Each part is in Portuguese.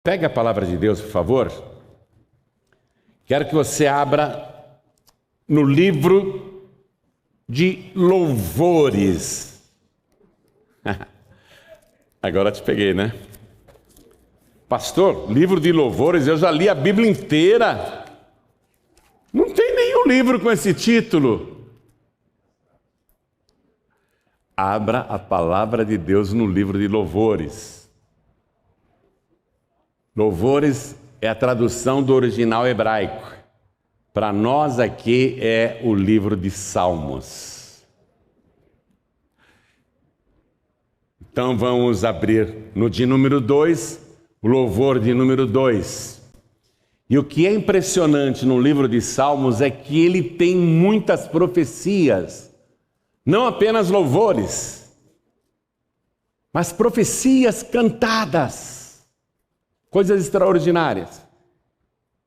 Pegue a palavra de Deus, por favor. Quero que você abra no livro de Louvores. Agora te peguei, né? Pastor, livro de Louvores, eu já li a Bíblia inteira. Não tem nenhum livro com esse título. Abra a palavra de Deus no livro de Louvores. Louvores é a tradução do original hebraico. Para nós aqui é o livro de Salmos. Então vamos abrir no de número 2, o louvor de número 2. E o que é impressionante no livro de Salmos é que ele tem muitas profecias. Não apenas louvores, mas profecias cantadas. Coisas extraordinárias,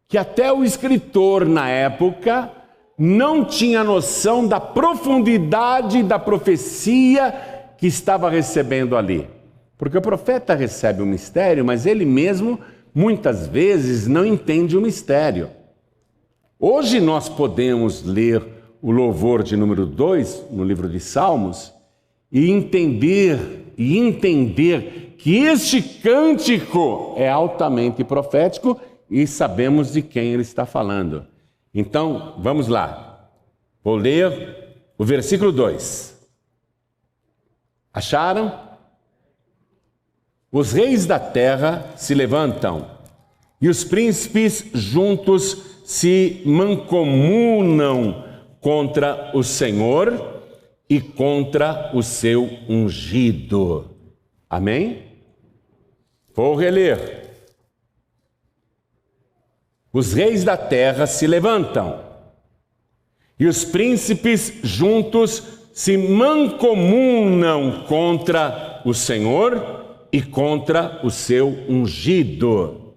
que até o escritor na época não tinha noção da profundidade da profecia que estava recebendo ali. Porque o profeta recebe o mistério, mas ele mesmo muitas vezes não entende o mistério. Hoje nós podemos ler o louvor de número 2 no livro de Salmos e entender que este cântico é altamente profético e sabemos de quem ele está falando. Então, vamos lá. Vou ler o versículo 2. Acharam? Os reis da terra se levantam e os príncipes juntos se mancomunam contra o Senhor e contra o seu ungido. Amém? Vou reler. Os reis da terra se levantam e os príncipes juntos se mancomunam contra o Senhor e contra o seu ungido.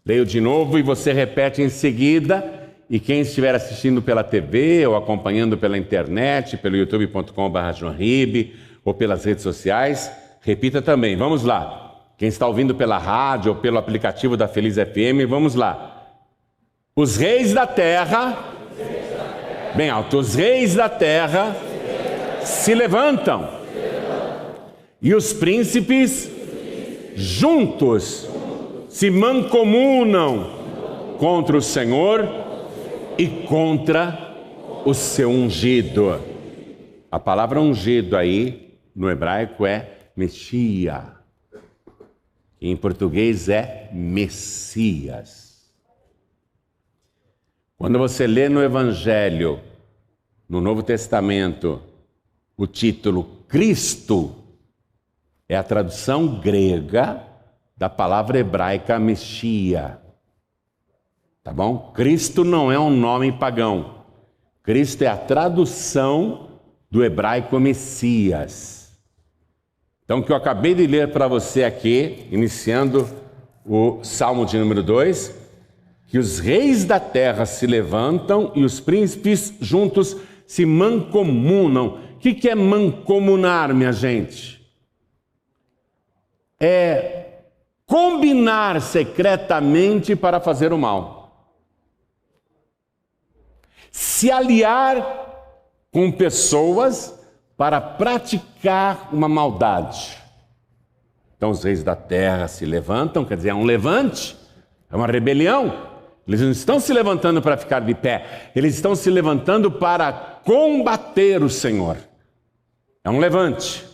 Leio de novo e você repete em seguida. E quem estiver assistindo pela TV ou acompanhando pela internet, pelo youtube.com/joãorib ou pelas redes sociais, repita também. Vamos lá. Quem está ouvindo pela rádio ou pelo aplicativo da Feliz FM, vamos lá. Os reis da terra, bem alto, os reis da terra se levantam e os príncipes juntos se mancomunam contra o Senhor e contra o seu ungido. A palavra ungido aí no hebraico é Messias. Em português é Messias. Quando você lê no Evangelho, no Novo Testamento, o título Cristo, é a tradução grega da palavra hebraica Messias. Tá bom? Cristo não é um nome pagão. Cristo é a tradução do hebraico Messias. Então, o que eu acabei de ler para você aqui, iniciando o Salmo de número 2, que os reis da terra se levantam e os príncipes juntos se mancomunam. O que é mancomunar, minha gente? É combinar secretamente para fazer o mal. Se aliar com pessoas para praticar uma maldade. Então os reis da terra se levantam, quer dizer, é um levante, é uma rebelião. Eles não estão se levantando para ficar de pé, eles estão se levantando para combater o Senhor. É um levante.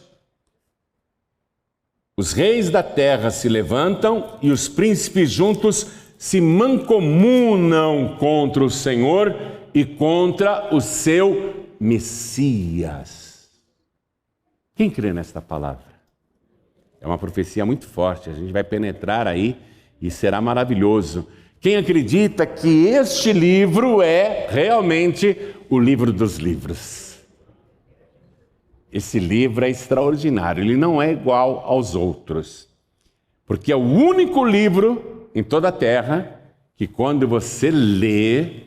Os reis da terra se levantam e os príncipes juntos se mancomunam contra o Senhor e contra o seu Messias. Quem crê nesta palavra? É uma profecia muito forte, a gente vai penetrar aí e será maravilhoso. Quem acredita que este livro é realmente o livro dos livros? Esse livro é extraordinário, ele não é igual aos outros, porque é o único livro em toda a terra que quando você lê,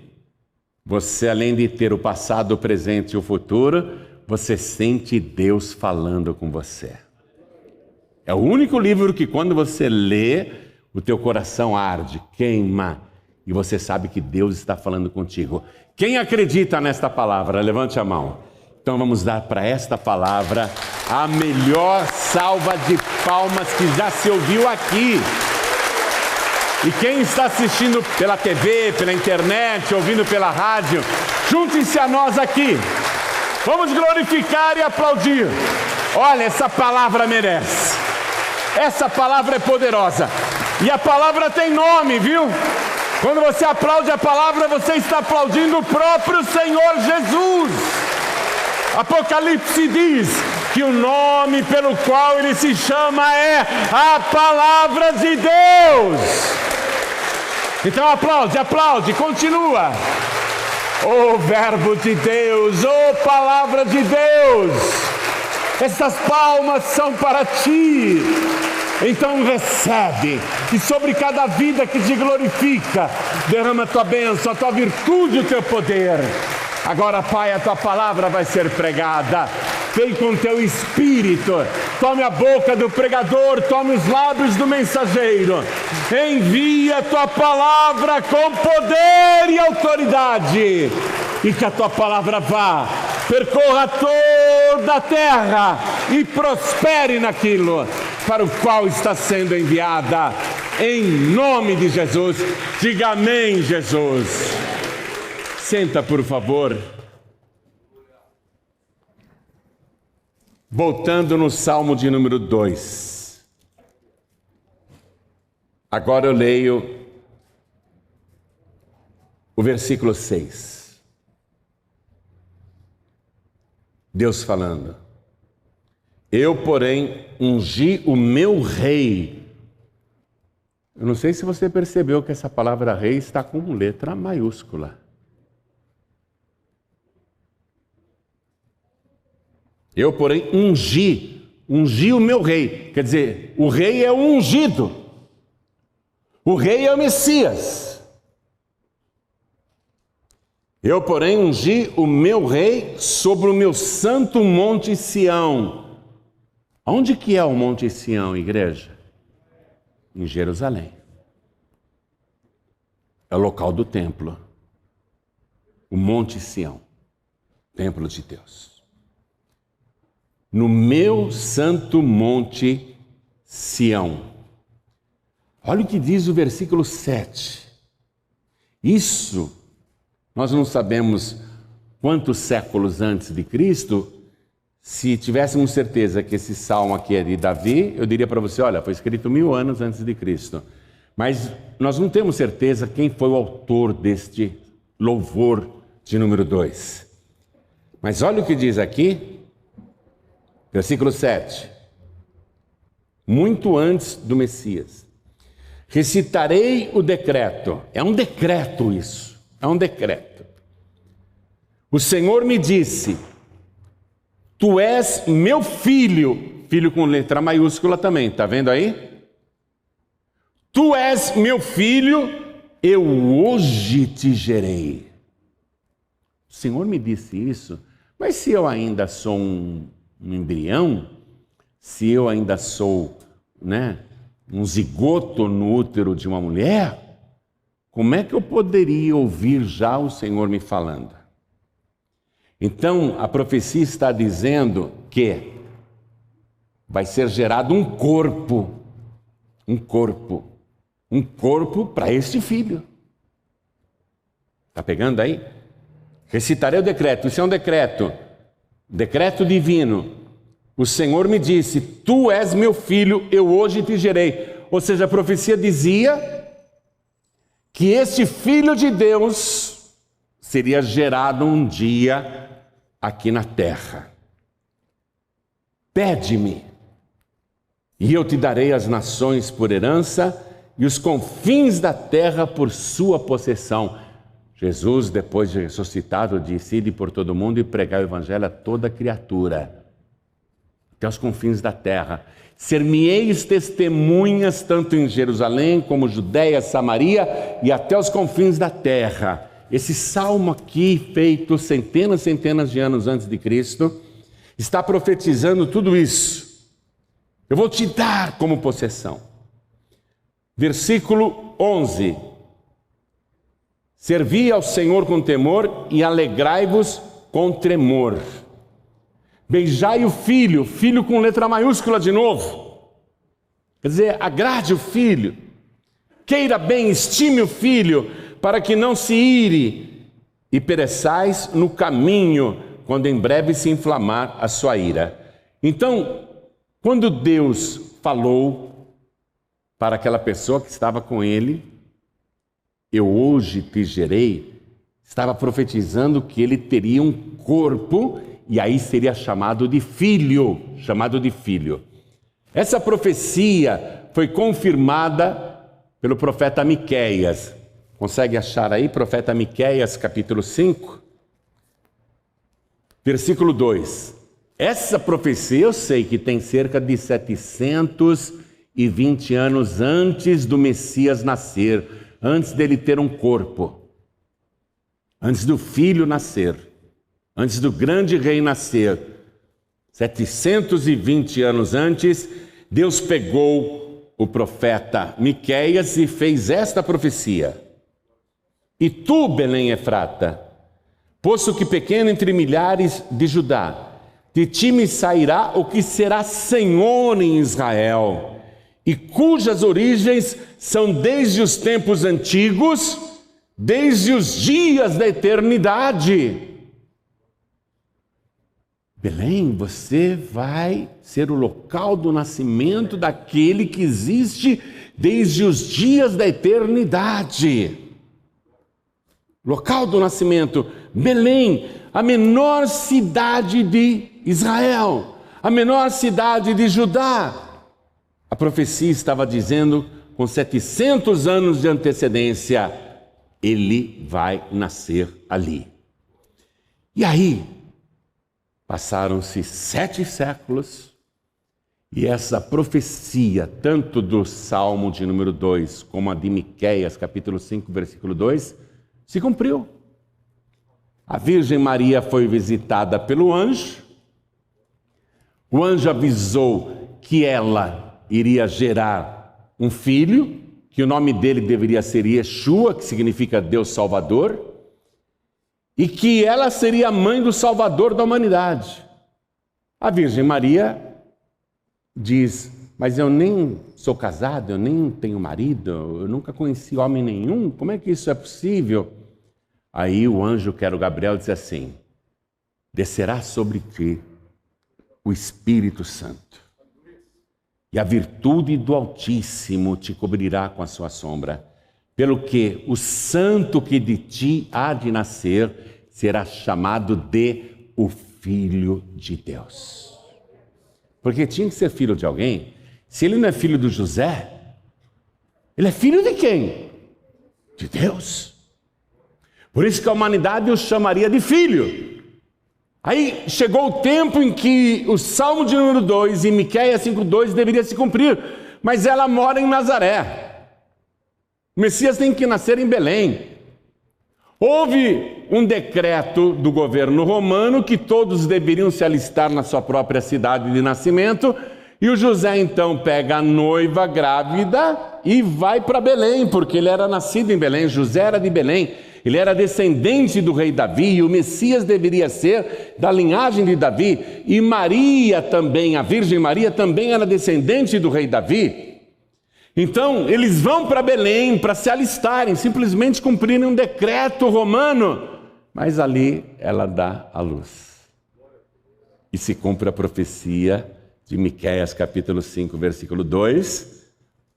você além de ter o passado, o presente e o futuro, você sente Deus falando com você. É o único livro que quando você lê, o teu coração arde, queima, e você sabe que Deus está falando contigo. Quem acredita nesta palavra? Levante a mão. Então vamos dar para esta palavra a melhor salva de palmas que já se ouviu aqui. E quem está assistindo pela TV, pela internet, ouvindo pela rádio, junte-se a nós aqui. Vamos glorificar e aplaudir. Olha, essa palavra merece. Essa palavra é poderosa. E a palavra tem nome, viu? Quando você aplaude a palavra, você está aplaudindo o próprio Senhor Jesus. Apocalipse diz que o nome pelo qual ele se chama é a Palavra de Deus. Então aplaude, continua. Oh Verbo de Deus, oh Palavra de Deus, essas palmas são para ti. Então recebe, e sobre cada vida que te glorifica, derrama a tua bênção, a tua virtude, o teu poder. Agora, Pai, a tua palavra vai ser pregada. Vem com teu espírito, tome a boca do pregador, tome os lábios do mensageiro. Envia a tua palavra com poder e autoridade. E que a tua palavra vá, percorra toda a terra e prospere naquilo para o qual está sendo enviada. Em nome de Jesus, diga amém, Jesus. Senta, por favor. Voltando no Salmo de número 2. Agora eu leio o versículo 6. Deus falando: eu, porém, ungi o meu rei. Eu não sei se você percebeu que essa palavra rei está com letra maiúscula. Eu, porém, ungi o meu rei. Quer dizer, o rei é o ungido. O rei é o Messias. Eu, porém, ungi o meu rei sobre o meu santo monte Sião. Onde que é o monte Sião, igreja? Em Jerusalém. É o local do templo. O monte Sião. Templo de Deus. No meu santo monte Sião. Olha o que diz o versículo 7. Isso, nós não sabemos quantos séculos antes de Cristo. Se tivéssemos certeza que esse salmo aqui é de Davi, eu diria para você, olha, foi escrito 1000 anos antes de Cristo. Mas nós não temos certeza quem foi o autor deste louvor de número 2. Mas olha o que diz aqui. Versículo 7. Muito antes do Messias. Recitarei o decreto. É um decreto isso. É um decreto. O Senhor me disse: tu és meu filho. Filho com letra maiúscula também. Está vendo aí? Tu és meu filho. Eu hoje te gerei. O Senhor me disse isso. Mas se eu ainda sou um embrião, se eu ainda sou, um zigoto no útero de uma mulher, como é que eu poderia ouvir já o Senhor me falando? Então, a profecia está dizendo que vai ser gerado um corpo para este filho. Está pegando aí? Recitarei o decreto. Isso é um decreto divino. O Senhor me disse: tu és meu filho, eu hoje te gerei. Ou seja, a profecia dizia que este filho de Deus seria gerado um dia aqui na terra. Pede-me, e eu te darei as nações por herança e os confins da terra por sua possessão. Jesus, depois de ressuscitado, disse: ide por todo mundo e pregai o evangelho a toda criatura, até os confins da terra. Ser-me-eis testemunhas tanto em Jerusalém como Judeia, Samaria e até os confins da terra. Esse salmo aqui, feito centenas de anos antes de Cristo, está profetizando tudo isso. Eu vou te dar como possessão. Versículo 11. Servi ao Senhor com temor e alegrai-vos com tremor. Beijai o filho, filho com letra maiúscula de novo. Quer dizer, agrade o filho. Queira bem, estime o filho, para que não se ire e pereçais no caminho, quando em breve se inflamar a sua ira. Então, quando Deus falou para aquela pessoa que estava com ele, eu hoje te gerei, estava profetizando que ele teria um corpo e aí seria chamado de filho, Essa profecia foi confirmada pelo profeta Miqueias. Consegue achar aí, profeta Miqueias, capítulo 5? Versículo 2. Essa profecia eu sei que tem cerca de 720 anos antes do Messias nascer, antes dele ter um corpo, antes do filho nascer, antes do grande rei nascer. 720 anos antes, Deus pegou o profeta Miqueias e fez esta profecia: E tu, Belém Efrata, posto que pequeno entre milhares de Judá, de ti me sairá o que será senhor em Israel, e cujas origens são desde os tempos antigos, desde os dias da eternidade. Belém, você vai ser o local do nascimento daquele que existe desde os dias da eternidade. Local do nascimento, Belém, a menor cidade de Israel, a menor cidade de Judá. A profecia estava dizendo, com 700 anos de antecedência, ele vai nascer ali. E aí, passaram-se 7 séculos e essa profecia, tanto do Salmo de número 2, como a de Miqueias, capítulo 5, versículo 2, se cumpriu. A Virgem Maria foi visitada pelo anjo. O anjo avisou que ela iria gerar um filho, que o nome dele deveria ser Yeshua, que significa Deus Salvador, e que ela seria a mãe do Salvador da humanidade. A Virgem Maria diz: mas eu nem sou casada, eu nem tenho marido, eu nunca conheci homem nenhum, como é que isso é possível? Aí o anjo, que era o Gabriel, diz assim: descerá sobre ti o Espírito Santo, e a virtude do Altíssimo te cobrirá com a sua sombra, pelo que o santo que de ti há de nascer será chamado de o Filho de Deus. Porque tinha que ser filho de alguém. Se ele não é filho do José, ele é filho de quem? De Deus. Por isso que a humanidade o chamaria de filho. Aí chegou o tempo em que o Salmo de número 2 e Miqueias 5:2 deveria se cumprir, mas ela mora em Nazaré. O Messias tem que nascer em Belém. Houve um decreto do governo romano que todos deveriam se alistar na sua própria cidade de nascimento, e o José então pega a noiva grávida e vai para Belém, porque ele era nascido em Belém, José era de Belém, ele era descendente do rei Davi, e o Messias deveria ser da linhagem de Davi, e Maria também, a Virgem Maria também era descendente do rei Davi. Então, eles vão para Belém para se alistarem, simplesmente cumprirem um decreto romano. Mas ali ela dá a luz. E se cumpre a profecia de Miqueias, capítulo 5, versículo 2.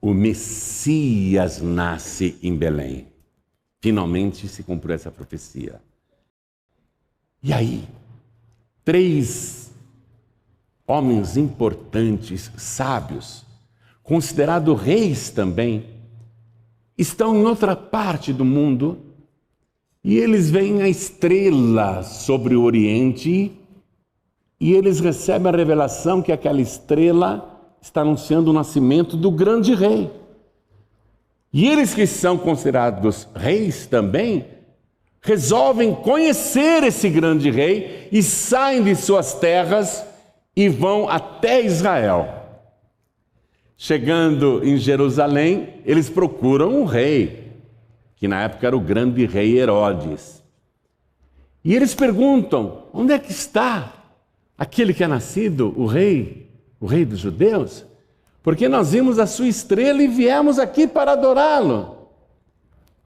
O Messias nasce em Belém. Finalmente se cumpriu essa profecia. E aí, 3 homens importantes, sábios, considerados reis também, estão em outra parte do mundo e eles veem a estrela sobre o Oriente e eles recebem a revelação que aquela estrela está anunciando o nascimento do grande rei. E eles que são considerados reis também, resolvem conhecer esse grande rei e saem de suas terras e vão até Israel. Chegando em Jerusalém, eles procuram um rei, que na época era o grande rei Herodes. E eles perguntam: onde é que está aquele que é nascido, o rei dos judeus? Porque nós vimos a sua estrela e viemos aqui para adorá-lo.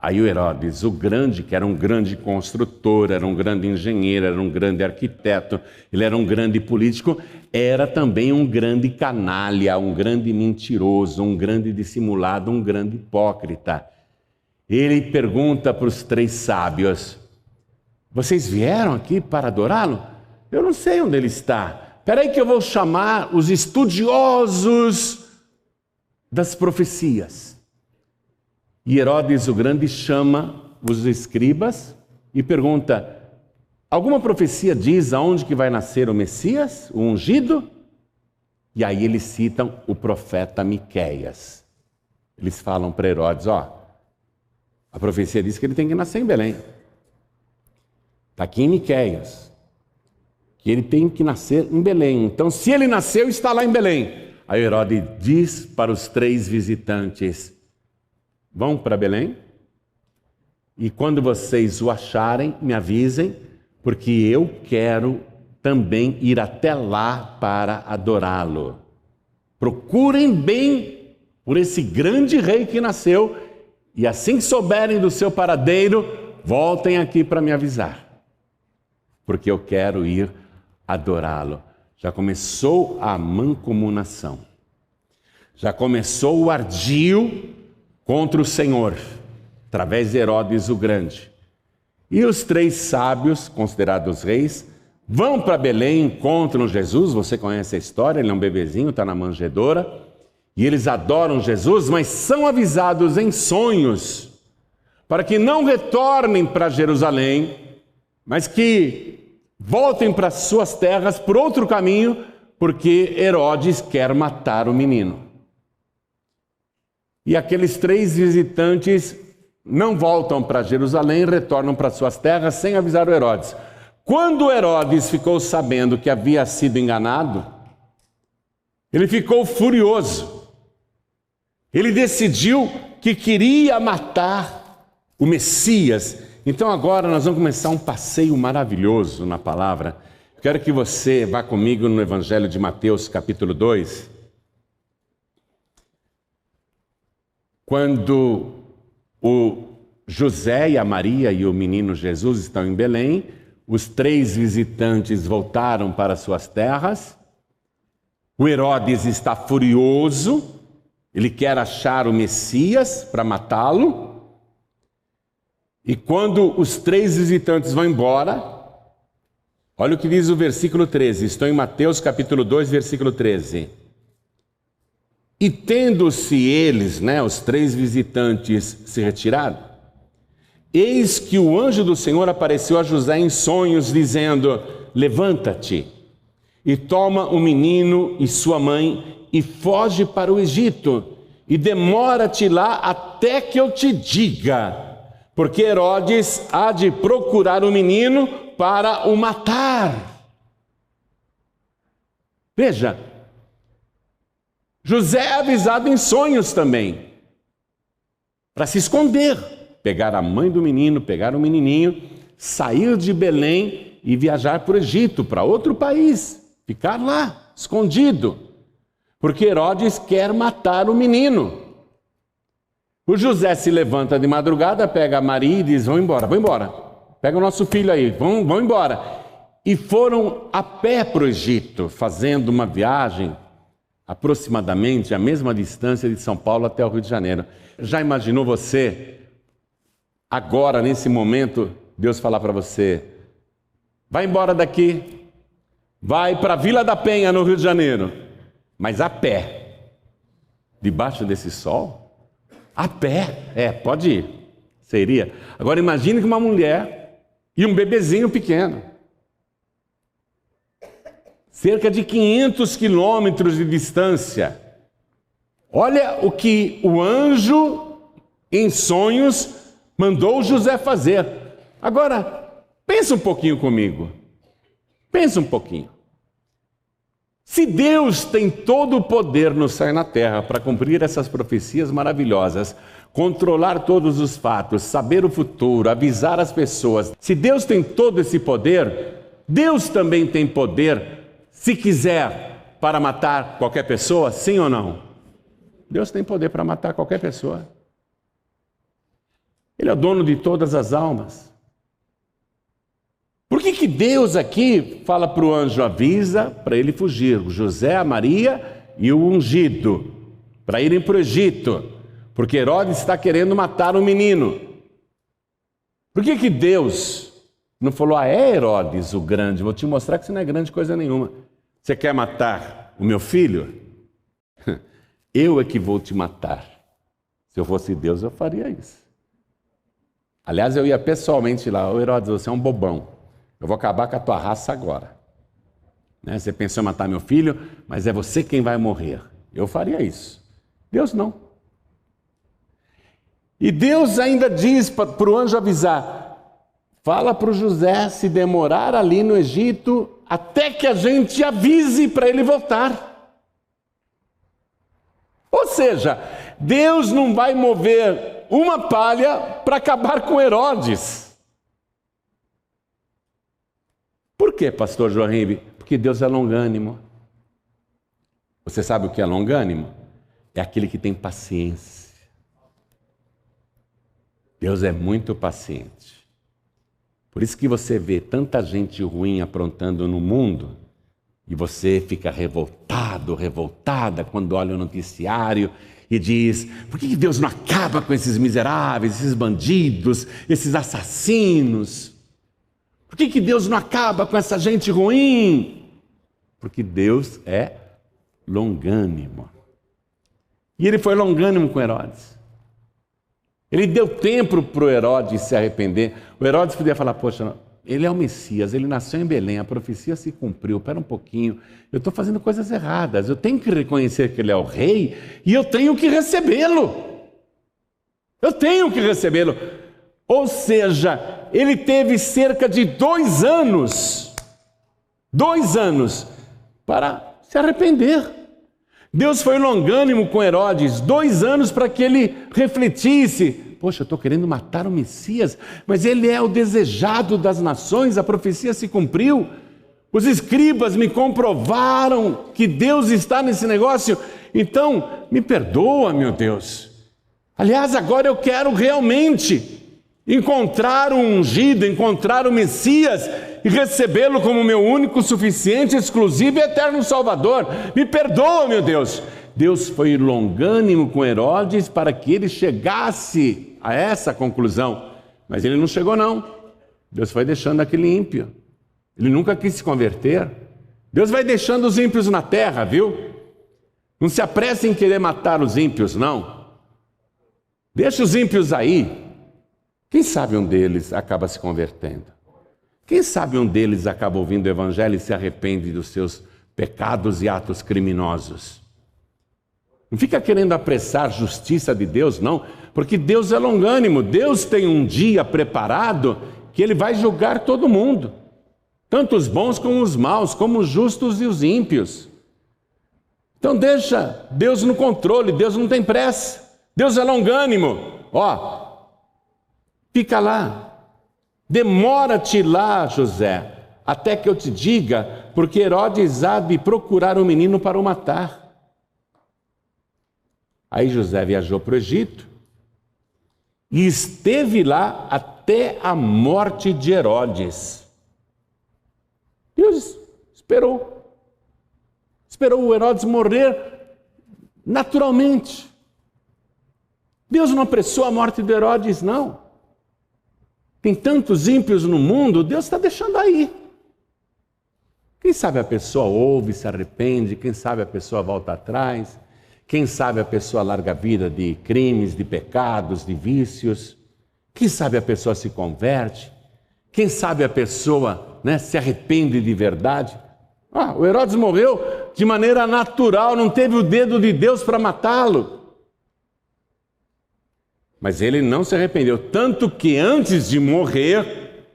Aí o Herodes, o grande, que era um grande construtor, era um grande engenheiro, era um grande arquiteto, ele era um grande político, era também um grande canalha, um grande mentiroso, um grande dissimulado, um grande hipócrita. Ele pergunta para os 3 sábios: vocês vieram aqui para adorá-lo? Eu não sei onde ele está. Espera aí que eu vou chamar os estudiosos das profecias. E Herodes o Grande chama os escribas e pergunta: alguma profecia diz aonde que vai nascer o Messias, o ungido? E aí eles citam o profeta Miqueias. Eles falam para Herodes: a profecia diz que ele tem que nascer em Belém. Está aqui em Miqueias, que ele tem que nascer em Belém. Então, se ele nasceu, está lá em Belém. Aí Herodes diz para os 3 visitantes: vão para Belém, e quando vocês o acharem, me avisem, porque eu quero também ir até lá para adorá-lo. Procurem bem por esse grande rei que nasceu, e assim que souberem do seu paradeiro, voltem aqui para me avisar, porque eu quero ir adorá-lo. Já começou a mancomunação, já começou o ardil contra o Senhor, através de Herodes o Grande. E os 3 sábios, considerados reis, vão para Belém, encontram Jesus. Você conhece a história, ele é um bebezinho, está na manjedoura, e eles adoram Jesus, mas são avisados em sonhos, para que não retornem para Jerusalém, mas que voltem para suas terras por outro caminho, porque Herodes quer matar o menino. E aqueles 3 visitantes não voltam para Jerusalém, retornam para suas terras sem avisar o Herodes. Quando Herodes ficou sabendo que havia sido enganado, ele ficou furioso. Ele decidiu que queria matar o Messias. Então agora nós vamos começar um passeio maravilhoso na palavra. Quero que você vá comigo no Evangelho de Mateus, capítulo 2. Quando o José e a Maria e o menino Jesus estão em Belém, os 3 visitantes voltaram para suas terras. O Herodes está furioso, ele quer achar o Messias para matá-lo. E quando os 3 visitantes vão embora, olha o que diz o versículo 13. Estou em Mateus capítulo 2, versículo 13. E tendo-se eles, os 3 visitantes, se retirado, eis que o anjo do Senhor apareceu a José em sonhos, dizendo: levanta-te e toma o menino e sua mãe e foge para o Egito, e demora-te lá até que eu te diga, porque Herodes há de procurar o menino para o matar. Veja, José é avisado em sonhos também, para se esconder, pegar a mãe do menino, pegar o menininho, sair de Belém e viajar para o Egito, para outro país, ficar lá, escondido, porque Herodes quer matar o menino. O José se levanta de madrugada, pega a Maria e diz: vão embora, pega o nosso filho aí, vão embora. E foram a pé para o Egito, fazendo uma viagem aproximadamente a mesma distância de São Paulo até o Rio de Janeiro. Já imaginou você, agora, nesse momento, Deus falar para você: vai embora daqui, vai para a Vila da Penha, no Rio de Janeiro, mas a pé, debaixo desse sol? A pé, pode ir, você iria. Agora imagine que uma mulher e um bebezinho pequeno, cerca de 500 quilômetros de distância. Olha o que o anjo, em sonhos, mandou José fazer. Agora, pensa um pouquinho comigo. Pensa um pouquinho. Se Deus tem todo o poder no céu e na terra para cumprir essas profecias maravilhosas, controlar todos os fatos, saber o futuro, avisar as pessoas, se Deus tem todo esse poder, Deus também tem poder, se quiser, para matar qualquer pessoa, sim ou não? Deus tem poder para matar qualquer pessoa. Ele é o dono de todas as almas. Por que Deus aqui fala para o anjo, avisa para ele fugir, o José, a Maria e o ungido, para irem para o Egito, porque Herodes está querendo matar o menino. Por que Deus não falou, é Herodes o grande, vou te mostrar que você não é grande coisa nenhuma. Você quer matar o meu filho? Eu é que vou te matar. Se eu fosse Deus, eu faria isso. Aliás, eu ia pessoalmente lá, Herodes, você é um bobão. Eu vou acabar com a tua raça agora. Né? Você pensou em matar meu filho, mas é você quem vai morrer. Eu faria isso. Deus não. E Deus ainda diz para o anjo avisar, fala para o José se demorar ali no Egito, até que a gente avise para ele voltar. Ou seja, Deus não vai mover uma palha para acabar com Herodes. Por quê, pastor João Ribe? Porque Deus é longânimo. Você sabe o que é longânimo? É aquele que tem paciência. Deus é muito paciente. Por isso que você vê tanta gente ruim aprontando no mundo e você fica revoltado, revoltada quando olha o noticiário e diz, por que Deus não acaba com esses miseráveis, esses bandidos, esses assassinos? Por que Deus não acaba com essa gente ruim? Porque Deus é longânimo. E ele foi longânimo com Herodes. Ele deu tempo para o Herodes se arrepender. O Herodes podia falar, poxa, ele é o Messias, ele nasceu em Belém, a profecia se cumpriu, espera um pouquinho, eu estou fazendo coisas erradas, eu tenho que reconhecer que ele é o rei e eu tenho que recebê-lo. Eu tenho que recebê-lo. Ou seja, ele teve cerca de 2 anos para se arrepender. Deus foi longânimo com Herodes, 2 anos para que ele refletisse. Poxa, eu estou querendo matar o Messias, mas ele é o desejado das nações, a profecia se cumpriu. Os escribas me comprovaram que Deus está nesse negócio, então me perdoa, meu Deus. Aliás, agora eu quero realmente encontrar o ungido, encontrar o Messias e recebê-lo como meu único, suficiente, exclusivo e eterno Salvador. Me perdoa, meu Deus. Deus foi longânimo com Herodes para que ele chegasse a essa conclusão. Mas ele não chegou, não. Deus foi deixando aquele ímpio. Ele nunca quis se converter. Deus vai deixando os ímpios na terra, viu? Não se apresse em querer matar os ímpios, não. Deixa os ímpios aí. Quem sabe um deles acaba se convertendo? Quem sabe um deles acaba ouvindo o Evangelho e se arrepende dos seus pecados e atos criminosos? Não fica querendo apressar a justiça de Deus, não, porque Deus é longânimo. Deus tem um dia preparado que Ele vai julgar todo mundo, tanto os bons como os maus, como os justos e os ímpios. Então deixa Deus no controle, Deus não tem pressa, Deus é longânimo. Fica lá, demora-te lá, José, até que eu te diga, porque Herodes há de procurar o menino para o matar. Aí José viajou para o Egito e esteve lá até a morte de Herodes. Deus esperou o Herodes morrer naturalmente. Deus não apressou a morte de Herodes, não. Tem tantos ímpios no mundo, Deus está deixando aí. Quem sabe a pessoa ouve, se arrepende, quem sabe a pessoa volta atrás, quem sabe a pessoa larga a vida de crimes, de pecados, de vícios, quem sabe a pessoa se converte, quem sabe a pessoa se arrepende de verdade. O Herodes morreu de maneira natural, não teve o dedo de Deus para matá-lo. Mas ele não se arrependeu, tanto que antes de morrer,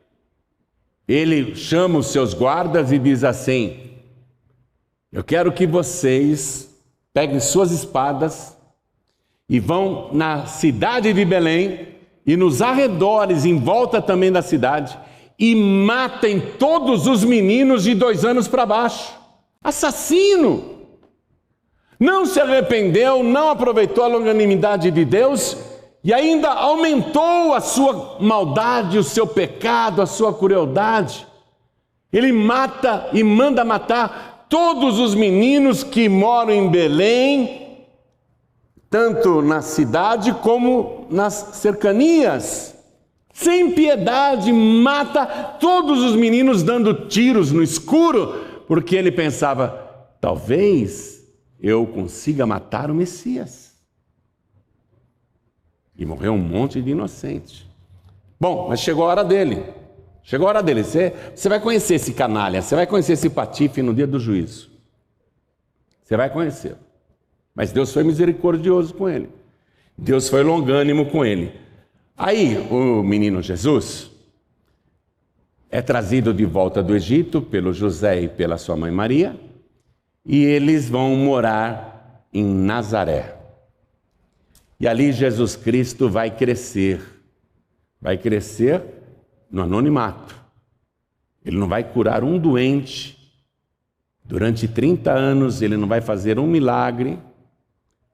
ele chama os seus guardas e diz assim, Eu quero que vocês peguem suas espadas e vão na cidade de Belém e nos arredores, em volta também da cidade, e matem todos os meninos de 2 anos para baixo. Assassino! Não se arrependeu, não aproveitou a longanimidade de Deus e ainda aumentou a sua maldade, o seu pecado, a sua crueldade. Ele mata e manda matar todos os meninos que moram em Belém, tanto na cidade como nas cercanias. Sem piedade, mata todos os meninos dando tiros no escuro, porque ele pensava, talvez eu consiga matar o Messias. E morreu um monte de inocente. Bom, mas chegou a hora dele. Chegou a hora dele. Você vai conhecer esse canalha, você vai conhecer esse patife no dia do juízo. Você vai conhecer. Mas Deus foi misericordioso com ele. Deus foi longânimo com ele. Aí o menino Jesus é trazido de volta do Egito pelo José e pela sua mãe Maria, e eles vão morar em Nazaré. E ali Jesus Cristo vai crescer no anonimato. Ele não vai curar um doente. Durante 30 anos ele não vai fazer um milagre.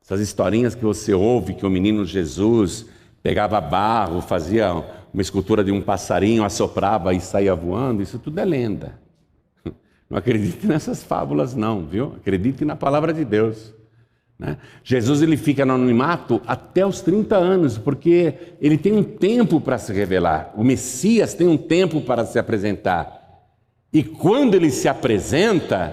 Essas historinhas que você ouve, que o menino Jesus pegava barro, fazia uma escultura de um passarinho, assoprava e saía voando, isso tudo é lenda. Não acredite nessas fábulas não, viu? Acredite na palavra de Deus. Né? Jesus ele fica no anonimato até os 30 anos, porque ele tem um tempo para se revelar. O Messias tem um tempo para se apresentar. E quando ele se apresenta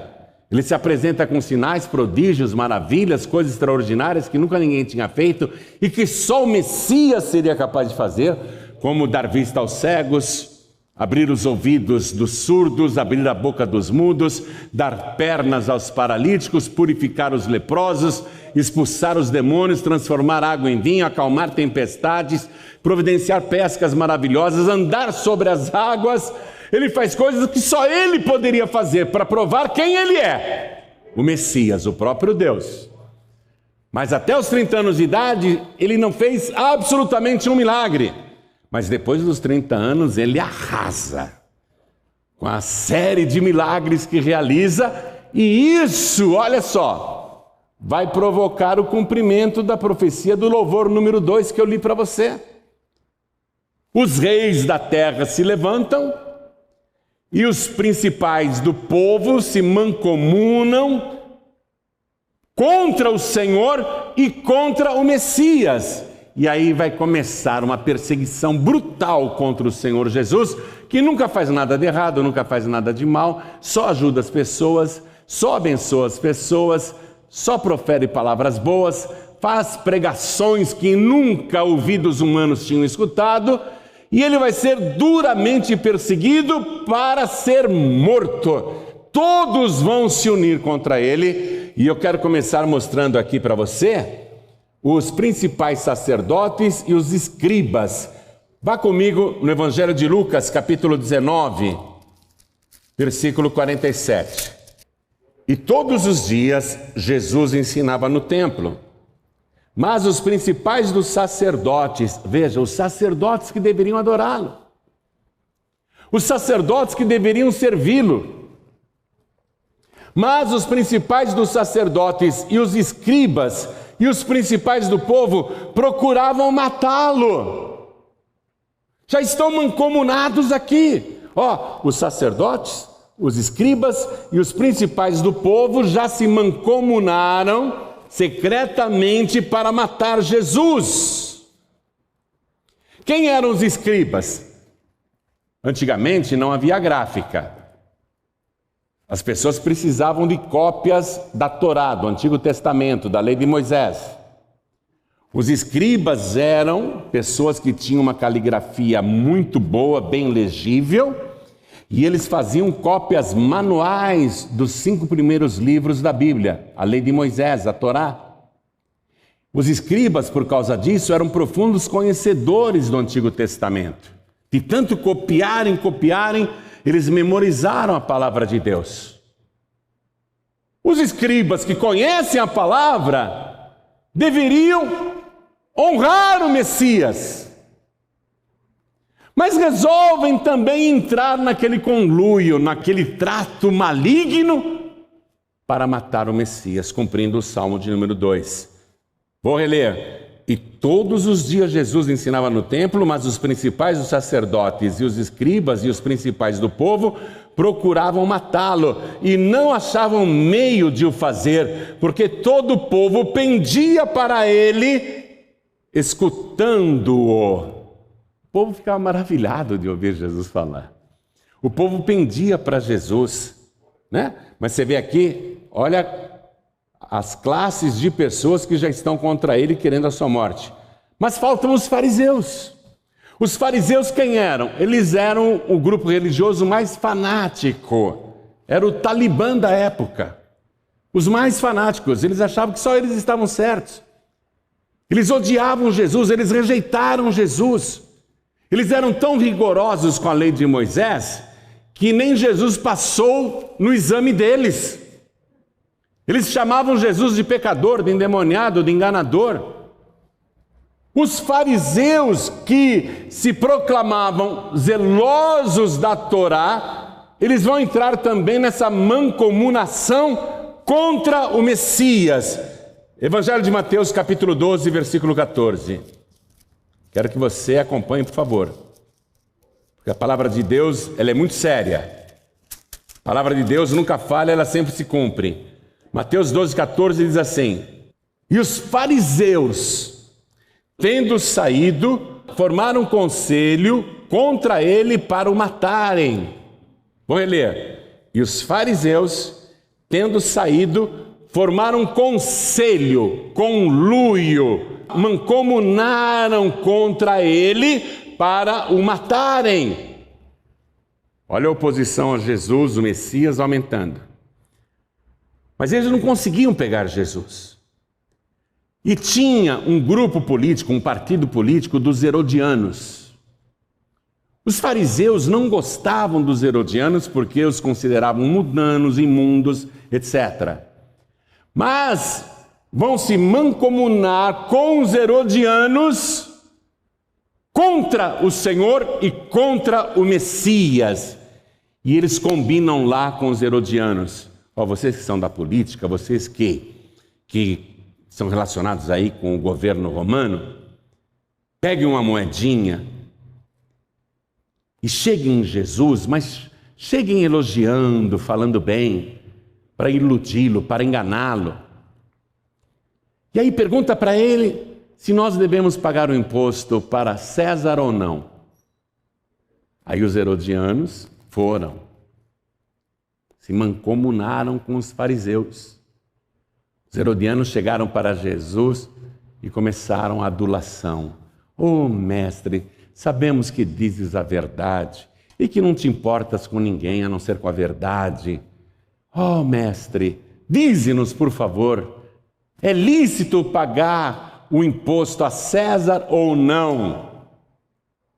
com sinais, prodígios, maravilhas, coisas extraordinárias que nunca ninguém tinha feito e que só o Messias seria capaz de fazer, como dar vista aos cegos, abrir os ouvidos dos surdos, abrir a boca dos mudos, dar pernas aos paralíticos, purificar os leprosos, expulsar os demônios, transformar água em vinho, acalmar tempestades, providenciar pescas maravilhosas, andar sobre as águas. Ele faz coisas que só ele poderia fazer para provar quem ele é. O Messias, o próprio Deus. Mas até os 30 anos de idade, ele não fez absolutamente um milagre. Mas depois dos 30 anos, ele arrasa com a série de milagres que realiza. E isso, olha só, vai provocar o cumprimento da profecia do louvor número 2 que eu li para você. Os reis da terra se levantam e os principais do povo se mancomunam contra o Senhor e contra o Messias. E aí vai começar uma perseguição brutal contra o Senhor Jesus, que nunca faz nada de errado, nunca faz nada de mal, só ajuda as pessoas, só abençoa as pessoas, só profere palavras boas, faz pregações que nunca ouvidos humanos tinham escutado, e ele vai ser duramente perseguido para ser morto. Todos vão se unir contra ele, e eu quero começar mostrando aqui para você os principais sacerdotes e os escribas. Vá comigo no Evangelho de Lucas, capítulo 19, versículo 47. E todos os dias Jesus ensinava no templo. Mas os principais dos sacerdotes, veja, os sacerdotes que deveriam adorá-lo, os sacerdotes que deveriam servi-lo, mas os principais dos sacerdotes e os escribas e os principais do povo procuravam matá-lo. Já estão mancomunados aqui. Os sacerdotes, os escribas e os principais do povo já se mancomunaram secretamente para matar Jesus. Quem eram os escribas? Antigamente não havia gráfica. As pessoas precisavam de cópias da Torá, do Antigo Testamento, da Lei de Moisés. Os escribas eram pessoas que tinham uma caligrafia muito boa, bem legível, e eles faziam cópias manuais dos 5 primeiros livros da Bíblia, a Lei de Moisés, a Torá. Os escribas, por causa disso, eram profundos conhecedores do Antigo Testamento. De tanto copiarem, eles memorizaram a palavra de Deus. Os escribas que conhecem a palavra deveriam honrar o Messias, mas resolvem também entrar naquele conluio, naquele trato maligno para matar o Messias, cumprindo o Salmo de número 2. Vou reler. E todos os dias Jesus ensinava no templo, mas os principais, os sacerdotes e os escribas e os principais do povo procuravam matá-lo e não achavam meio de o fazer, porque todo o povo pendia para ele, escutando-o. O povo ficava maravilhado de ouvir Jesus falar. O povo pendia para Jesus, né? Mas você vê aqui, olha as classes de pessoas que já estão contra ele querendo a sua morte. Mas faltam os fariseus. Os fariseus quem eram? Eles eram o grupo religioso mais fanático. Era o Talibã da época. Os mais fanáticos. Eles achavam que só eles estavam certos. Eles odiavam Jesus, eles rejeitaram Jesus. Eles eram tão rigorosos com a lei de Moisés que nem Jesus passou no exame deles. Eles chamavam Jesus de pecador, de endemoniado, de enganador. Os fariseus que se proclamavam zelosos da Torá, eles vão entrar também nessa mancomunação contra o Messias. Evangelho de Mateus, capítulo 12, versículo 14. Quero que você acompanhe, por favor. Porque a palavra de Deus, ela é muito séria. A palavra de Deus nunca falha, ela sempre se cumpre. Mateus 12, 14 diz assim: E os fariseus, tendo saído, formaram um conselho contra ele para o matarem. Vou reler. E os fariseus, tendo saído, formaram um conselho, conluio, mancomunaram contra ele para o matarem. Olha a oposição a Jesus, o Messias, aumentando. Mas eles não conseguiam pegar Jesus. E tinha um grupo político, um partido político dos herodianos. Os fariseus não gostavam dos herodianos porque os consideravam mundanos, imundos, etc. Mas vão se mancomunar com os herodianos contra o Senhor e contra o Messias. E eles combinam lá com os herodianos. Vocês que são da política, vocês que são relacionados aí com o governo romano, peguem uma moedinha e cheguem em Jesus, mas cheguem elogiando, falando bem, para iludi-lo, para enganá-lo. E aí pergunta para ele se nós devemos pagar o imposto para César ou não. Aí os herodianos foram. Se mancomunaram com os fariseus. Os herodianos chegaram para Jesus e começaram a adulação. Mestre, sabemos que dizes a verdade e que não te importas com ninguém a não ser com a verdade. Mestre, dize-nos, por favor, é lícito pagar o imposto a César ou não?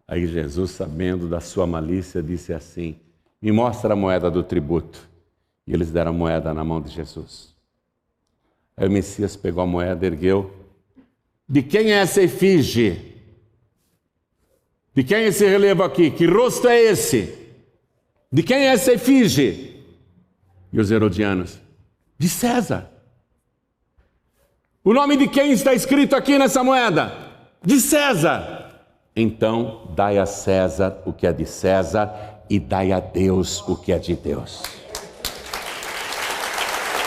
Aí Jesus, sabendo da sua malícia, disse assim: me mostra a moeda do tributo. E eles deram a moeda na mão de Jesus. Aí o Messias pegou a moeda, ergueu. De quem é essa efígie? De quem é esse relevo aqui? Que rosto é esse? De quem é essa efígie? E os herodianos: de César. O nome de quem está escrito aqui nessa moeda? De César. Então, dai a César o que é de César e dai a Deus o que é de Deus.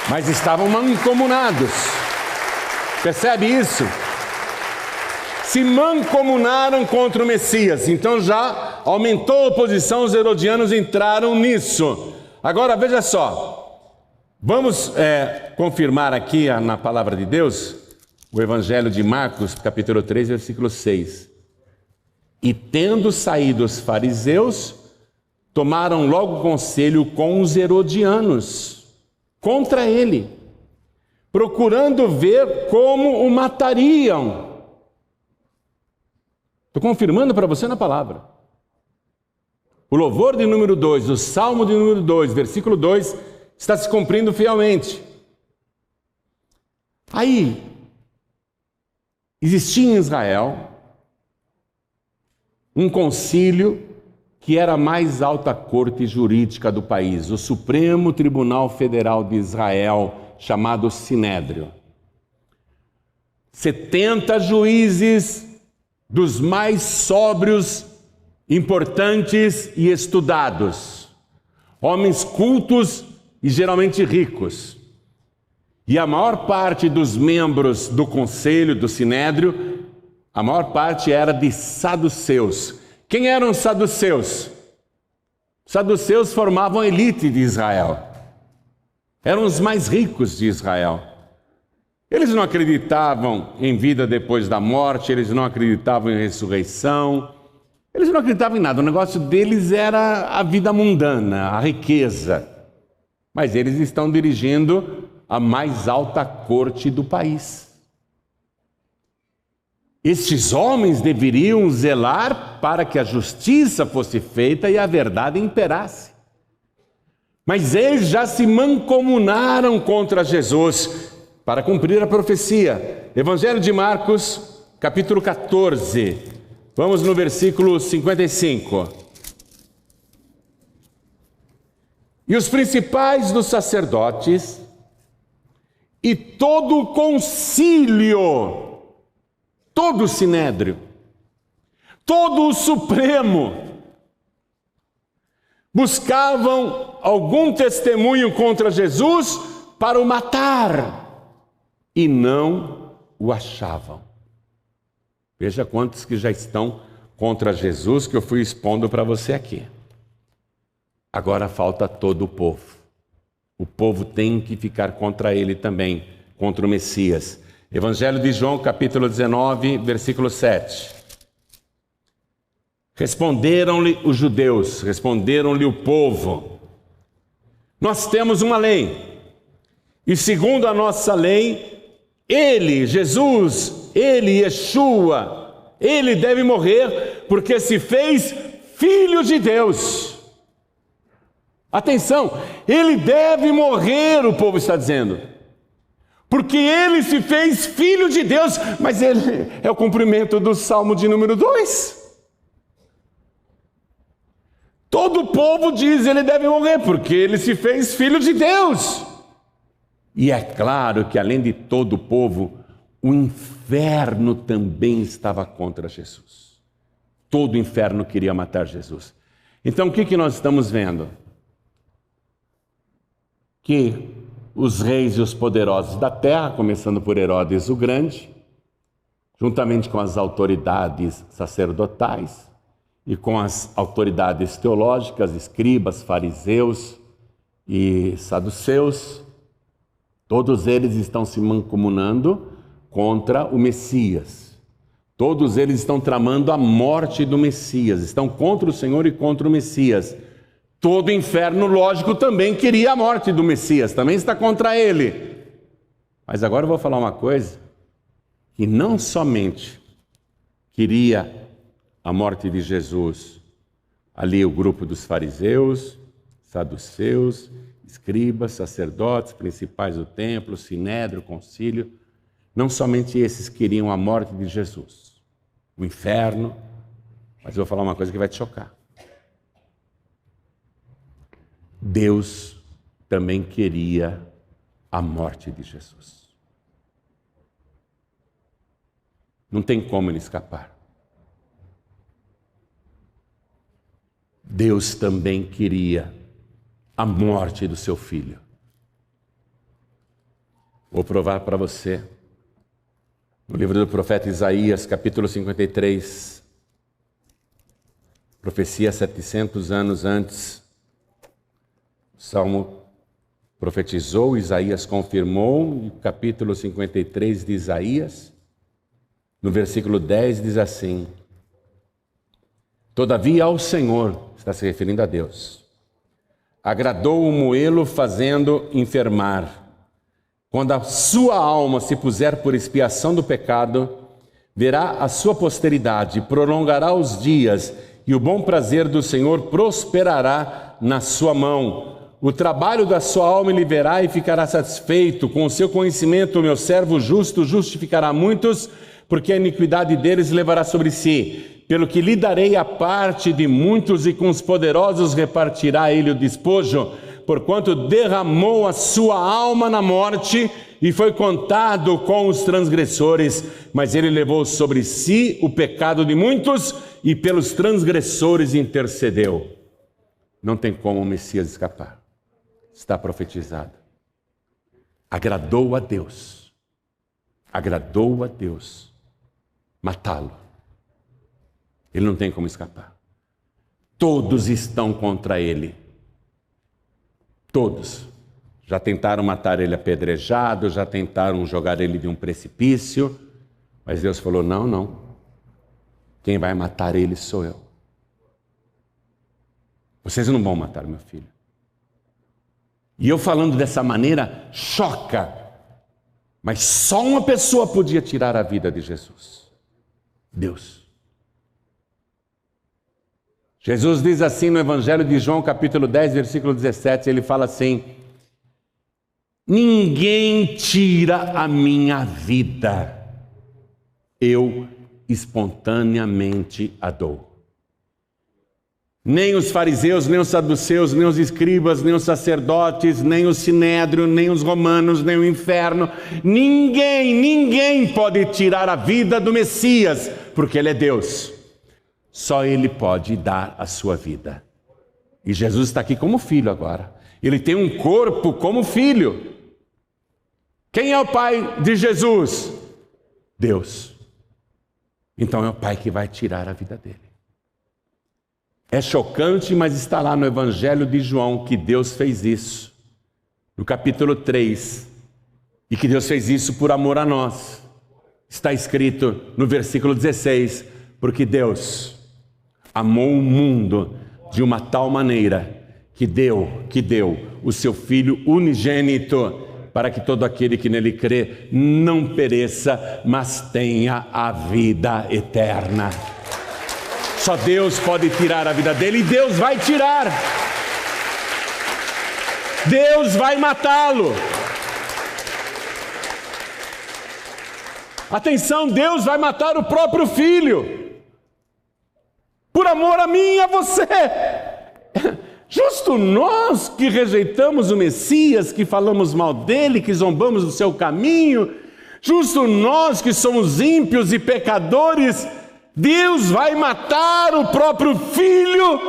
Mas estavam mancomunados. Percebe isso? Se mancomunaram contra o Messias. Então já aumentou a oposição, os herodianos entraram nisso. Agora veja só. Vamos confirmar aqui na palavra de Deus o Evangelho de Marcos, capítulo 3, versículo 6. E tendo saído os fariseus, tomaram logo conselho com os herodianos contra ele, procurando ver como o matariam. Estou confirmando para você na palavra. O louvor de número 2, o salmo de número 2, versículo 2, está se cumprindo fielmente. Aí, existia em Israel um concílio que era a mais alta corte jurídica do país, o Supremo Tribunal Federal de Israel, chamado Sinédrio. 70 juízes dos mais sóbrios, importantes e estudados, homens cultos e geralmente ricos. E a maior parte dos membros do conselho, do Sinédrio, a maior parte era de saduceus. Quem eram os saduceus? Os saduceus formavam a elite de Israel. Eram os mais ricos de Israel. Eles não acreditavam em vida depois da morte, eles não acreditavam em ressurreição, eles não acreditavam em nada. O negócio deles era a vida mundana, a riqueza. Mas eles estão dirigindo a mais alta corte do país. Estes homens deveriam zelar para que a justiça fosse feita e a verdade imperasse. Mas eles já se mancomunaram contra Jesus para cumprir a profecia. Evangelho de Marcos, capítulo 14. Vamos no versículo 55. E os principais dos sacerdotes e todo o concílio, todo o sinédrio, todo o Supremo, buscavam algum testemunho contra Jesus para o matar, e não o achavam. Veja quantos que já estão contra Jesus que eu fui expondo para você aqui. Agora falta todo o povo. O povo tem que ficar contra ele também, contra o Messias. Evangelho de João, capítulo 19, versículo 7. Responderam-lhe os judeus, responderam-lhe o povo: nós temos uma lei, e segundo a nossa lei, ele, Jesus, ele, Yeshua, ele deve morrer porque se fez filho de Deus. Atenção, ele deve morrer, o povo está dizendo, porque ele se fez filho de Deus, mas ele é o cumprimento do Salmo de número 2. Todo o povo diz ele deve morrer, porque ele se fez filho de Deus. E é claro que além de todo o povo, o inferno também estava contra Jesus. Todo o inferno queria matar Jesus. Então o que nós estamos vendo? Que os reis e os poderosos da terra, começando por Herodes o Grande, juntamente com as autoridades sacerdotais e com as autoridades teológicas, escribas, fariseus e saduceus, todos eles estão se mancomunando contra o Messias. Todos eles estão tramando a morte do Messias, estão contra o Senhor e contra o Messias. Todo o inferno, lógico, também queria a morte do Messias, também está contra ele. Mas agora eu vou falar uma coisa, que não somente queria a morte de Jesus, ali o grupo dos fariseus, saduceus, escribas, sacerdotes, principais do templo, sinédrio, concílio, não somente esses queriam a morte de Jesus, o inferno, mas eu vou falar uma coisa que vai te chocar. Deus também queria a morte de Jesus. Não tem como ele escapar. Deus também queria a morte do seu filho. Vou provar para você. No livro do profeta Isaías, capítulo 53, profecia 700 anos antes, o Salmo profetizou, Isaías confirmou, e o capítulo 53 de Isaías, no versículo 10 diz assim: todavia ao Senhor, está se referindo a Deus, agradou o moê-lo fazendo enfermar. Quando a sua alma se puser por expiação do pecado, verá a sua posteridade, prolongará os dias, e o bom prazer do Senhor prosperará na sua mão. o trabalho da sua alma ele verá e ficará satisfeito. Com o seu conhecimento, o meu servo justo justificará muitos, porque a iniquidade deles levará sobre si. Pelo que lhe darei a parte de muitos, e com os poderosos repartirá ele o despojo, porquanto derramou a sua alma na morte e foi contado com os transgressores. Mas ele levou sobre si o pecado de muitos e pelos transgressores intercedeu. Não tem como o Messias escapar. Está profetizado. Agradou a Deus matá-lo. Ele não tem como escapar. Todos estão contra ele. Todos. Já tentaram matar ele apedrejado, já tentaram jogar ele de um precipício, mas Deus falou: não. Quem vai matar ele sou eu. Vocês não vão matar meu filho. E eu falando dessa maneira choca, mas só uma pessoa podia tirar a vida de Jesus: Deus. Jesus diz assim no Evangelho de João, capítulo 10, versículo 17, ele fala assim: ninguém tira a minha vida, eu espontaneamente a dou. Nem os fariseus, nem os saduceus, nem os escribas, nem os sacerdotes, nem o sinédrio, nem os romanos, nem o inferno, ninguém pode tirar a vida do Messias, porque ele é Deus. Só ele pode dar a sua vida. E Jesus está aqui como filho agora. Ele tem um corpo como filho. Quem é o pai de Jesus? Deus. Então é o pai que vai tirar a vida dele. É chocante, mas está lá no Evangelho de João que Deus fez isso. No capítulo 3. E que Deus fez isso por amor a nós. Está escrito no versículo 16. Porque Deus amou o mundo de uma tal maneira que deu o seu Filho unigênito, para que todo aquele que nele crê não pereça, mas tenha a vida eterna. Só Deus pode tirar a vida dele, e Deus vai tirar. Deus vai matá-lo. Atenção, Deus vai matar o próprio Filho, por amor a mim e a você. Justo nós que rejeitamos o Messias, que falamos mal dele, que zombamos do seu caminho, justo nós que somos ímpios e pecadores, Deus vai matar o próprio Filho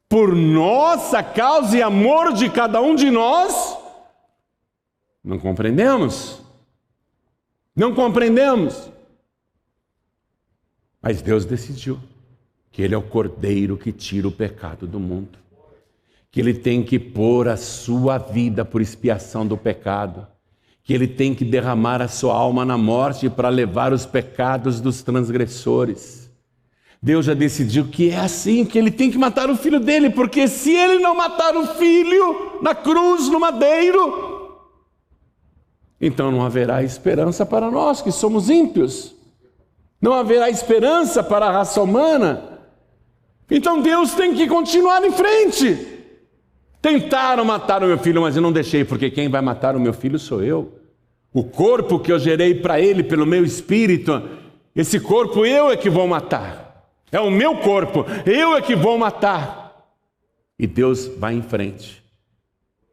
por nossa causa e amor de cada um de nós? Não compreendemos. Não compreendemos. Mas Deus decidiu que Ele é o Cordeiro que tira o pecado do mundo, que Ele tem que pôr a sua vida por expiação do pecado, que Ele tem que derramar a sua alma na morte para levar os pecados dos transgressores. Deus já decidiu que é assim, que Ele tem que matar o Filho dele, porque se Ele não matar o Filho na cruz, no madeiro, então não haverá esperança para nós que somos ímpios. Não haverá esperança para a raça humana. Então Deus tem que continuar em frente. Tentaram matar o meu filho, mas eu não deixei, porque quem vai matar o meu filho sou eu. O corpo que eu gerei para ele pelo meu espírito, esse corpo eu é que vou matar. É o meu corpo, eu é que vou matar. E Deus vai em frente.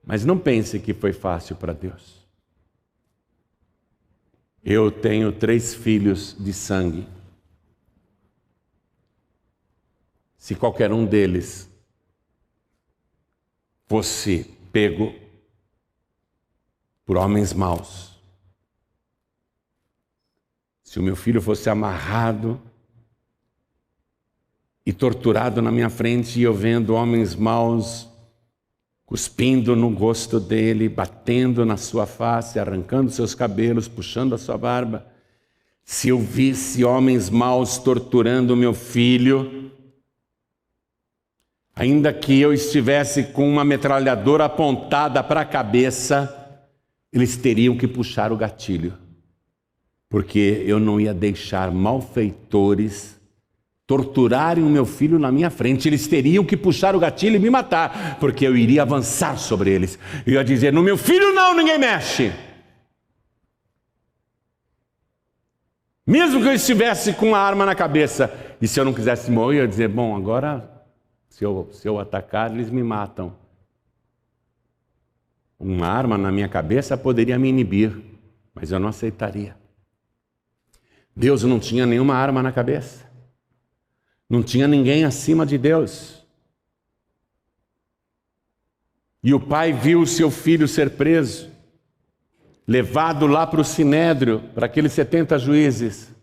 Mas não pense que foi fácil para Deus. Eu tenho 3 filhos de sangue. Se qualquer um deles fosse pego por homens maus, se o meu filho fosse amarrado e torturado na minha frente, e eu vendo homens maus cuspindo no rosto dele, batendo na sua face, arrancando seus cabelos, puxando a sua barba, se eu visse homens maus torturando o meu filho, ainda que eu estivesse com uma metralhadora apontada para a cabeça, eles teriam que puxar o gatilho, porque eu não ia deixar malfeitores torturarem o meu filho na minha frente. Eles teriam que puxar o gatilho e me matar, porque eu iria avançar sobre eles. Eu ia dizer: no meu filho não, ninguém mexe. Mesmo que eu estivesse com uma arma na cabeça, e se eu não quisesse morrer, eu ia dizer: bom, agora, se eu atacar, eles me matam. Uma arma na minha cabeça poderia me inibir, mas eu não aceitaria. Deus não tinha nenhuma arma na cabeça. Não tinha ninguém acima de Deus. E o pai viu o seu filho ser preso, levado lá para o sinédrio, para aqueles 70 juízes,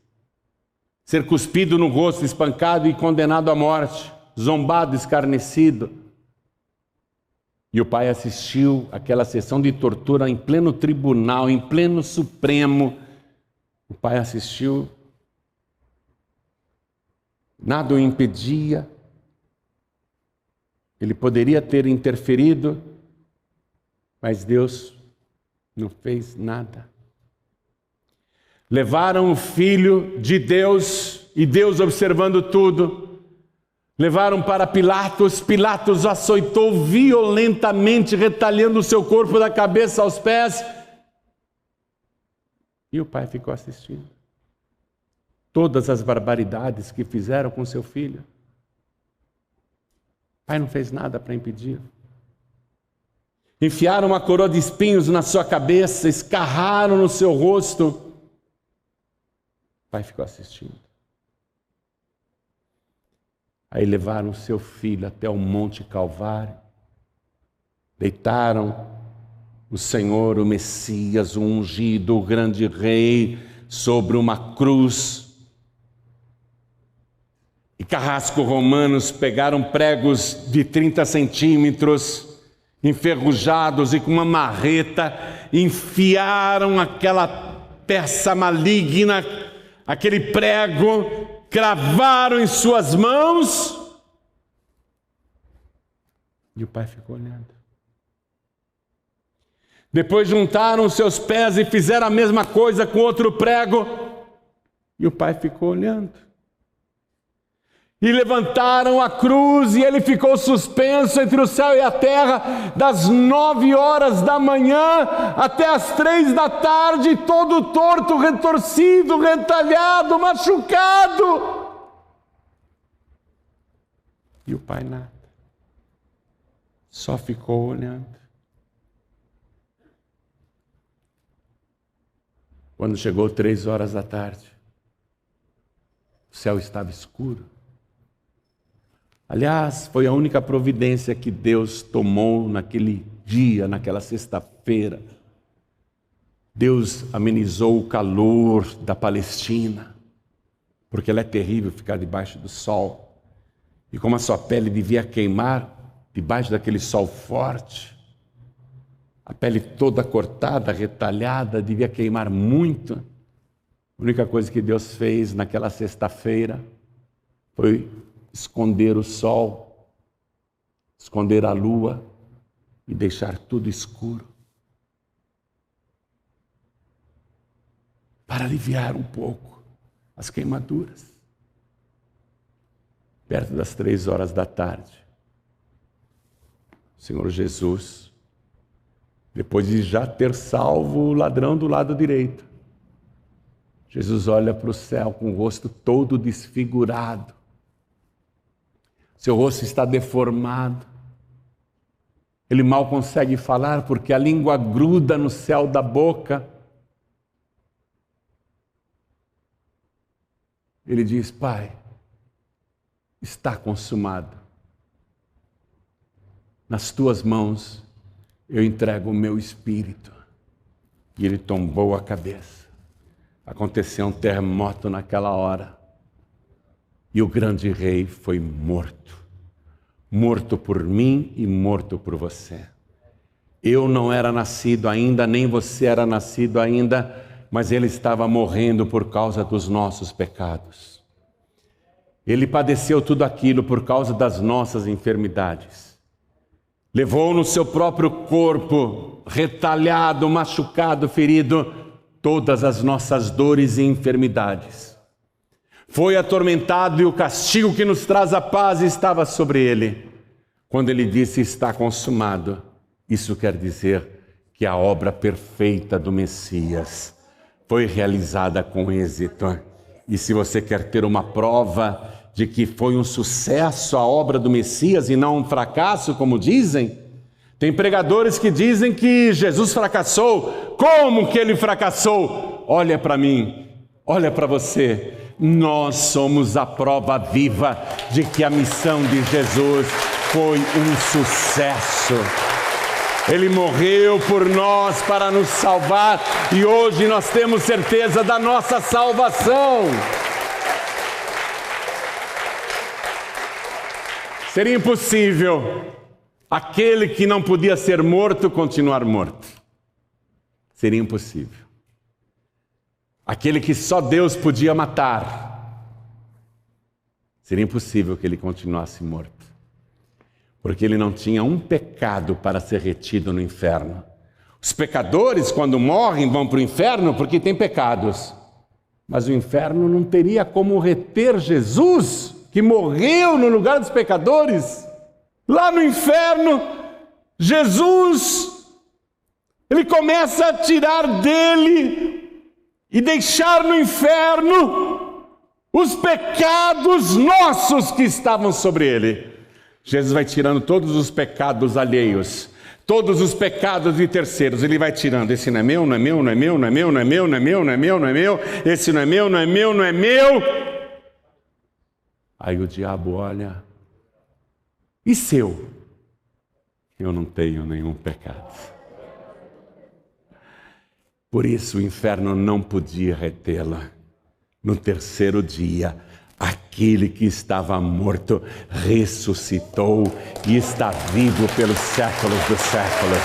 ser cuspido no rosto, espancado e condenado à morte, zombado, escarnecido. E o pai assistiu aquela sessão de tortura em pleno tribunal, em pleno Supremo. O pai assistiu. Nada o impedia. Ele poderia ter interferido, mas Deus não fez nada. Levaram o Filho de Deus, e Deus observando tudo. Levaram para Pilatos. Pilatos o açoitou violentamente, retalhando o seu corpo da cabeça aos pés. E o pai ficou assistindo todas as barbaridades que fizeram com seu filho. O pai não fez nada para impedir. Enfiaram uma coroa de espinhos na sua cabeça, escarraram no seu rosto. O pai ficou assistindo. Aí levaram seu filho até o Monte Calvário. Deitaram o Senhor, o Messias, o ungido, o grande rei, sobre uma cruz. E carrascos romanos pegaram pregos de 30 centímetros, enferrujados, e com uma marreta enfiaram aquela peça maligna, aquele prego, cravaram em suas mãos. E o pai ficou olhando. Depois juntaram os seus pés e fizeram a mesma coisa com outro prego. E o pai ficou olhando. E levantaram a cruz, e ele ficou suspenso entre o céu e a terra, das 9 horas da manhã até as 3 da tarde, todo torto, retorcido, retalhado, machucado. E o pai nada. Só ficou olhando. Quando chegou 3 horas da tarde, o céu estava escuro. Aliás, foi a única providência que Deus tomou naquele dia, naquela sexta-feira. Deus amenizou o calor da Palestina, porque ela é terrível ficar debaixo do sol. E como a sua pele devia queimar debaixo daquele sol forte, a pele toda cortada, retalhada, devia queimar muito. A única coisa que Deus fez naquela sexta-feira foi esconder o sol, esconder a lua e deixar tudo escuro, para aliviar um pouco as queimaduras. Perto das 3 horas da tarde, o Senhor Jesus, depois de já ter salvo o ladrão do lado direito, Jesus olha para o céu com o rosto todo desfigurado. Seu rosto está deformado. Ele mal consegue falar porque a língua gruda no céu da boca. Ele diz: Pai, está consumado. Nas tuas mãos eu entrego o meu espírito. E ele tombou a cabeça. Aconteceu um terremoto naquela hora. E o grande rei foi morto. Morto por mim e morto por você. Eu não era nascido ainda, nem você era nascido ainda, mas ele estava morrendo por causa dos nossos pecados. Ele padeceu tudo aquilo por causa das nossas enfermidades. Levou no seu próprio corpo, retalhado, machucado, ferido, todas as nossas dores e enfermidades. foi atormentado e o castigo que nos traz a paz estava sobre ele. Quando ele disse está consumado, isso quer dizer que a obra perfeita do Messias foi realizada com êxito. E se você quer ter uma prova de que foi um sucesso a obra do Messias e não um fracasso, como dizem, tem pregadores que dizem que Jesus fracassou. Como que ele fracassou? Olha para mim, olha para você. Nós somos a prova viva de que a missão de Jesus foi um sucesso. Ele morreu por nós para nos salvar e hoje nós temos certeza da nossa salvação. Seria impossível aquele que não podia ser morto continuar morto. Seria impossível. Aquele que só Deus podia matar. Seria impossível que ele continuasse morto. Porque ele não tinha um pecado para ser retido no inferno. Os pecadores, quando morrem, vão para o inferno porque têm pecados. Mas o inferno não teria como reter Jesus, que morreu no lugar dos pecadores. Lá no inferno, Jesus, ele começa a tirar dele e deixar no inferno os pecados nossos que estavam sobre ele. Jesus vai tirando todos os pecados alheios, todos os pecados de terceiros, ele vai tirando. Esse não é meu, não é meu, não é meu, não é meu, não é meu, não é meu, não é meu, não é meu, esse não é meu, não é meu, não é meu. Aí o diabo olha, e seu? Eu não tenho nenhum pecado. Por isso o inferno não podia retê-la. No terceiro dia, aquele que estava morto ressuscitou e está vivo pelos séculos dos séculos.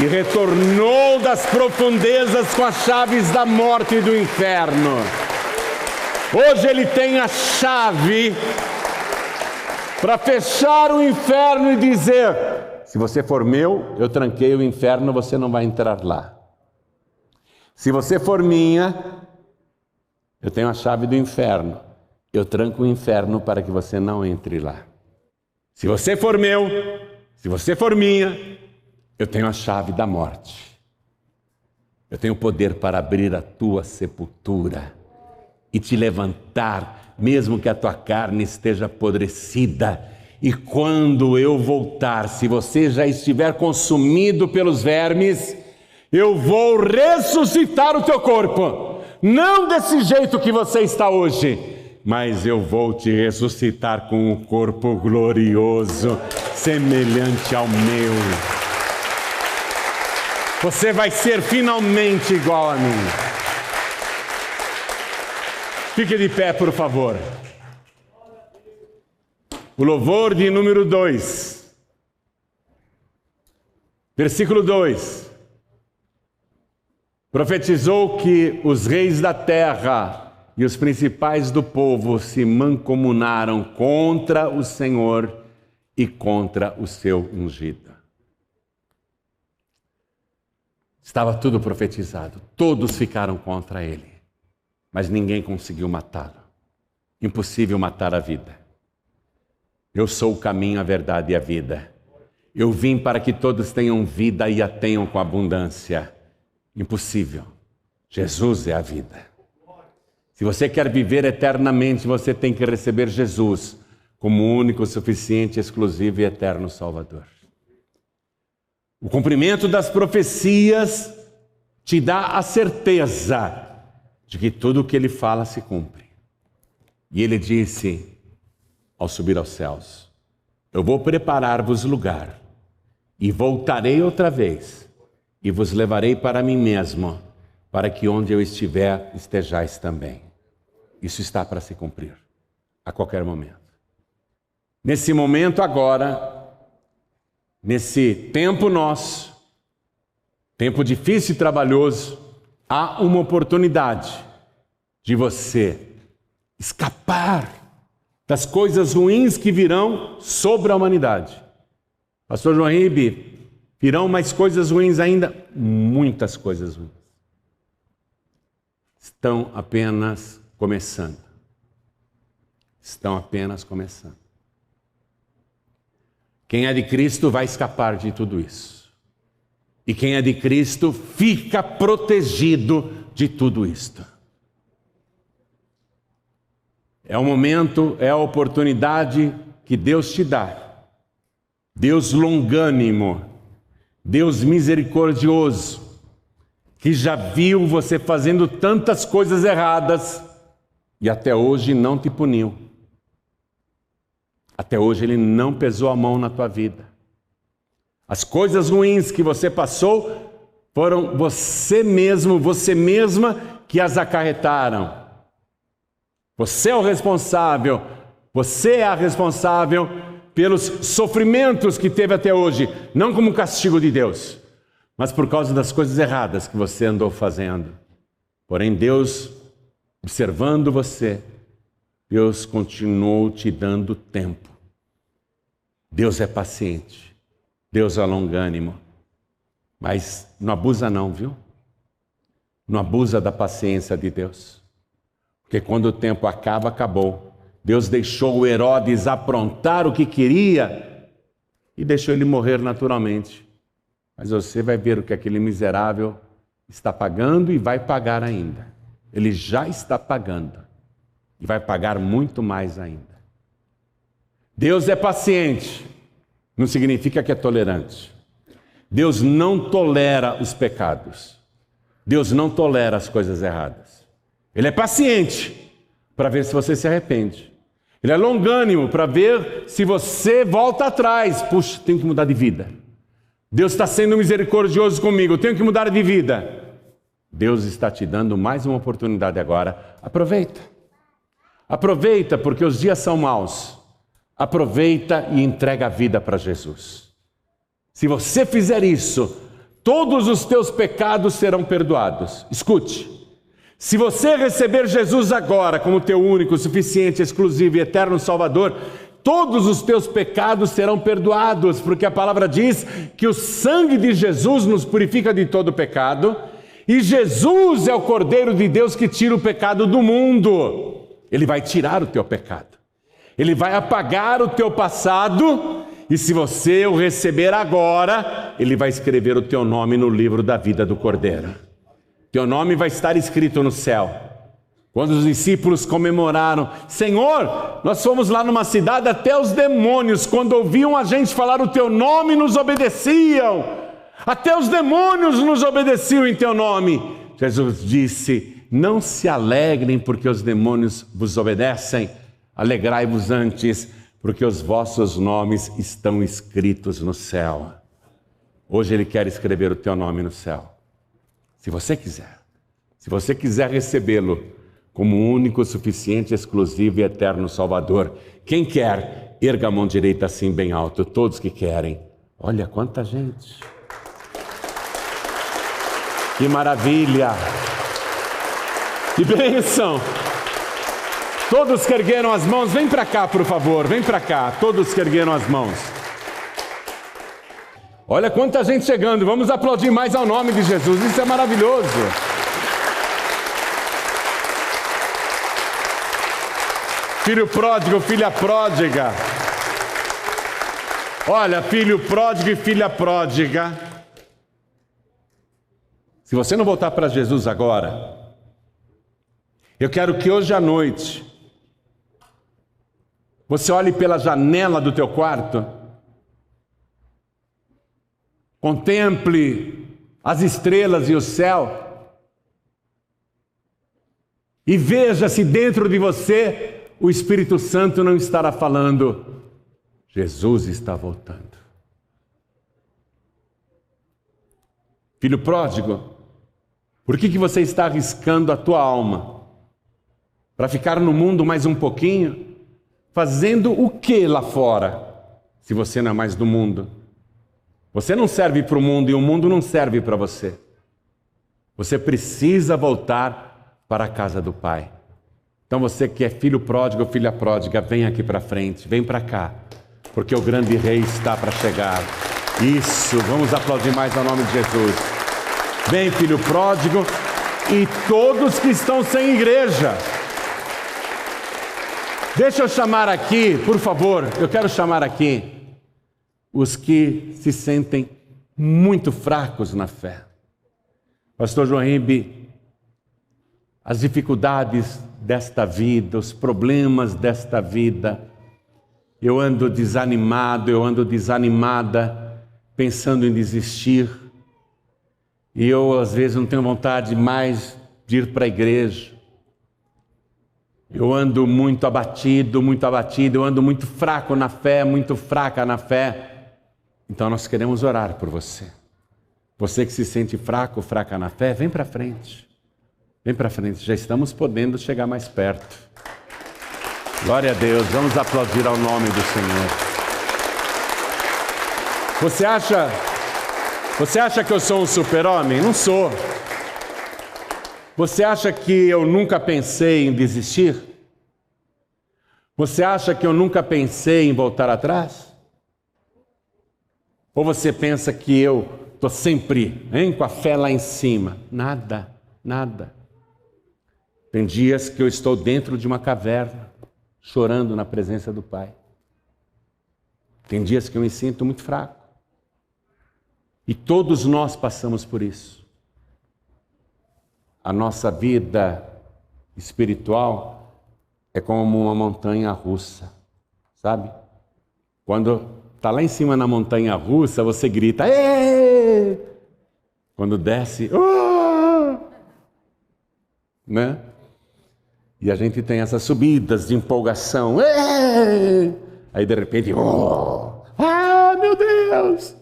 E retornou das profundezas com as chaves da morte e do inferno. Hoje ele tem a chave para fechar o inferno e dizer: se você for meu, eu tranquei o inferno, você não vai entrar lá. Se você for minha, eu tenho a chave do inferno. Eu tranco o inferno para que você não entre lá. Se você for meu, se você for minha, eu tenho a chave da morte. Eu tenho poder para abrir a tua sepultura e te levantar, mesmo que a tua carne esteja apodrecida. E quando eu voltar, se você já estiver consumido pelos vermes, eu vou ressuscitar o teu corpo. Não desse jeito que você está hoje, mas eu vou te ressuscitar com um corpo glorioso, semelhante ao meu. Você vai ser finalmente igual a mim. Fique de pé, por favor. O louvor de número 2. Versículo 2. Profetizou que os reis da terra e os principais do povo se mancomunaram contra o Senhor e contra o seu ungido. Estava tudo profetizado, todos ficaram contra ele, mas ninguém conseguiu matá-lo. Impossível matar a vida. Eu sou o caminho, a verdade e a vida. Eu vim para que todos tenham vida e a tenham com abundância. Impossível. Jesus é a vida. Se você quer viver eternamente, você tem que receber Jesus como o único, suficiente, exclusivo e eterno Salvador. O cumprimento das profecias te dá a certeza de que tudo o que ele fala se cumpre. E ele disse, ao subir aos céus, eu vou preparar-vos lugar e voltarei outra vez e vos levarei para mim mesmo, para que onde eu estiver, estejais também. Isso está para se cumprir, a qualquer momento. Nesse momento agora, nesse tempo nosso, tempo difícil e trabalhoso, há uma oportunidade de você escapar das coisas ruins que virão sobre a humanidade. Pastor João Ribe, virão mais coisas ruins ainda? Muitas coisas ruins. Estão apenas começando. estão apenas começando. Quem é de Cristo vai escapar de tudo isso. E quem é de Cristo fica protegido de tudo isto. É o momento, é a oportunidade que Deus te dá. Deus longânimo, Deus misericordioso, que já viu você fazendo tantas coisas erradas e até hoje não te puniu. Até hoje Ele não pesou a mão na tua vida. As coisas ruins que você passou foram você mesmo, você mesma que as acarretaram. Você é o responsável, você é a responsável pelos sofrimentos que teve até hoje, não como castigo de Deus, mas por causa das coisas erradas que você andou fazendo. Porém, Deus, observando você, Deus continuou te dando tempo. Deus é paciente, Deus é longânimo, mas não abusa não, viu? Não abusa da paciência de Deus, porque quando o tempo acaba, acabou. Deus deixou o Herodes aprontar o que queria e deixou ele morrer naturalmente. Mas você vai ver o que aquele miserável está pagando e vai pagar ainda. Ele já está pagando e vai pagar muito mais ainda. Deus é paciente, não significa que é tolerante. Deus não tolera os pecados. Deus não tolera as coisas erradas. Ele é paciente para ver se você se arrepende. Ele é longânimo para ver se você volta atrás. Puxa, tenho que mudar de vida. Deus está sendo misericordioso comigo, eu tenho que mudar de vida. Deus está te dando mais uma oportunidade agora. Aproveita. Aproveita, porque os dias são maus. Aproveita e entrega a vida para Jesus. Se você fizer isso, todos os teus pecados serão perdoados. Escute. Se você receber Jesus agora como teu único, suficiente, exclusivo e eterno Salvador, todos os teus pecados serão perdoados, porque a palavra diz que o sangue de Jesus nos purifica de todo pecado, e Jesus é o Cordeiro de Deus que tira o pecado do mundo. Ele vai tirar o teu pecado. Ele vai apagar o teu passado, e se você o receber agora, Ele vai escrever o teu nome no livro da vida do Cordeiro. Teu nome vai estar escrito no céu. Quando os discípulos comemoraram, Senhor, nós fomos lá numa cidade, até os demônios, quando ouviam a gente falar o teu nome, nos obedeciam. Até os demônios nos obedeciam em teu nome. Jesus disse, não se alegrem porque os demônios vos obedecem. Alegrai-vos antes, porque os vossos nomes estão escritos no céu. Hoje Ele quer escrever o teu nome no céu. Se você quiser recebê-lo como único, suficiente, exclusivo e eterno Salvador, quem quer, erga a mão direita assim bem alto, todos que querem. Olha quanta gente! Que maravilha! Que bênção! Todos que ergueram as mãos, vem para cá, por favor, vem para cá, todos que ergueram as mãos. Olha quanta gente chegando, vamos aplaudir mais ao nome de Jesus, isso é maravilhoso. Filho pródigo, filha pródiga. Olha, filho pródigo e filha pródiga. Se você não voltar para Jesus agora, eu quero que hoje à noite você olhe pela janela do teu quarto, contemple as estrelas e o céu e veja se dentro de você o Espírito Santo não estará falando, Jesus está voltando. Filho pródigo, por que você está arriscando a tua alma para ficar no mundo mais um pouquinho? Fazendo o que lá fora, se você não é mais do mundo? Você não serve para o mundo e o mundo não serve para você. Você precisa voltar para a casa do Pai. Então você que é filho pródigo, filha pródiga, vem aqui para frente, vem para cá, porque o grande rei está para chegar. Isso, vamos aplaudir mais ao nome de Jesus. Vem, filho pródigo, e todos que estão sem igreja. Deixa eu chamar aqui, por favor, eu quero chamar aqui os que se sentem muito fracos na fé. Pastor João Ribe, as dificuldades desta vida, os problemas desta vida, eu ando desanimado, eu ando desanimada, pensando em desistir, e eu às vezes não tenho vontade mais de ir para a igreja. Eu ando muito abatido, eu ando muito fraco na fé, muito fraca na fé. Então nós queremos orar por você. Você que se sente fraco, fraca na fé, vem para frente. Vem para frente, já estamos podendo chegar mais perto. Glória a Deus, vamos aplaudir ao nome do Senhor. Você acha que eu sou um super-homem? Não sou. Você acha que eu nunca pensei em desistir? Você acha que eu nunca pensei em voltar atrás? Ou você pensa que eu estou sempre com a fé lá em cima? Nada, nada. Tem dias que eu estou dentro de uma caverna, chorando na presença do Pai. Tem dias que eu me sinto muito fraco. E todos nós passamos por isso. A nossa vida espiritual é como uma montanha russa, sabe? Quando está lá em cima na montanha russa, você grita, êêê! Quando desce, né? E a gente tem essas subidas de empolgação, êêê! Aí de repente, meu Deus!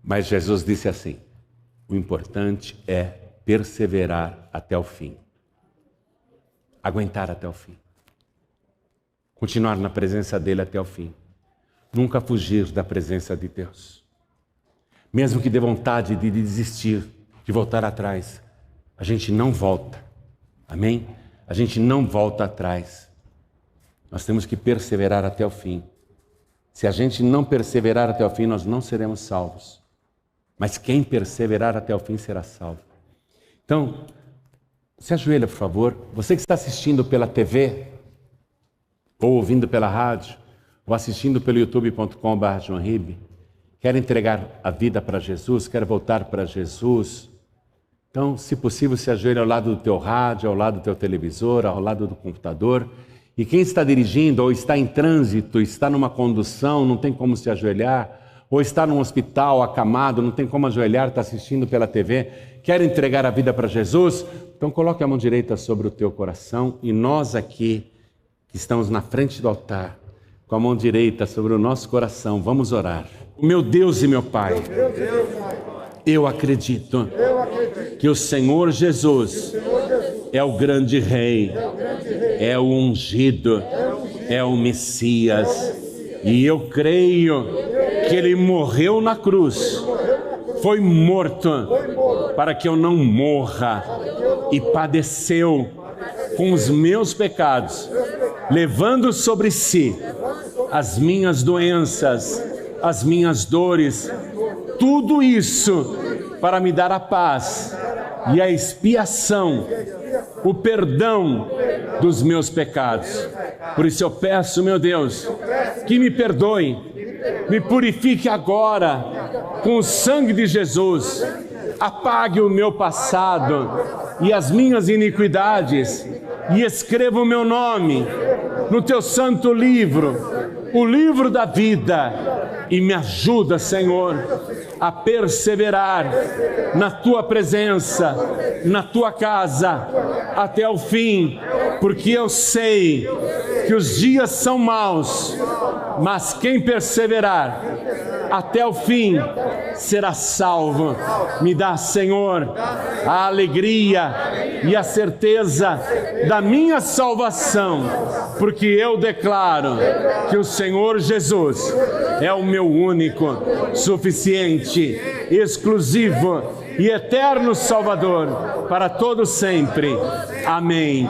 Mas Jesus disse assim, o importante é perseverar até o fim. Aguentar até o fim. Continuar na presença dele até o fim. Nunca fugir da presença de Deus. Mesmo que dê vontade de desistir, de voltar atrás, a gente não volta. Amém? A gente não volta atrás. Nós temos que perseverar até o fim. Se a gente não perseverar até o fim, nós não seremos salvos. Mas quem perseverar até o fim será salvo. Então, se ajoelha, por favor. Você que está assistindo pela TV, ou ouvindo pela rádio, ou assistindo pelo youtube.com/joãoribe, quer entregar a vida para Jesus, quer voltar para Jesus. Então, se possível, se ajoelha ao lado do teu rádio, ao lado do teu televisor, ao lado do computador. E quem está dirigindo, ou está em trânsito, está numa condução, não tem como se ajoelhar, ou está num hospital acamado, não tem como ajoelhar, está assistindo pela TV, quer entregar a vida para Jesus? Então coloque a mão direita sobre o teu coração e nós aqui, que estamos na frente do altar, com a mão direita sobre o nosso coração, vamos orar. Meu Deus e meu Pai, eu acredito que o Senhor Jesus é o grande Rei, é o ungido, é o Messias, e eu creio que Ele morreu na cruz, foi morto para que eu não morra, e padeceu com os meus pecados, levando sobre si as minhas doenças, as minhas dores, tudo isso para me dar a paz e a expiação, o perdão dos meus pecados. Por isso eu peço, meu Deus, que me perdoe, me purifique agora com o sangue de Jesus, apague o meu passado e as minhas iniquidades e escreva o meu nome no teu santo livro, o livro da vida, e me ajuda, Senhor, a perseverar na tua presença, na tua casa, até o fim, porque eu sei que os dias são maus, mas quem perseverar até o fim será salvo. Me dá, Senhor, a alegria e a certeza da minha salvação, porque eu declaro que o Senhor Jesus é o meu único, suficiente, exclusivo e eterno Salvador para todo sempre. Amém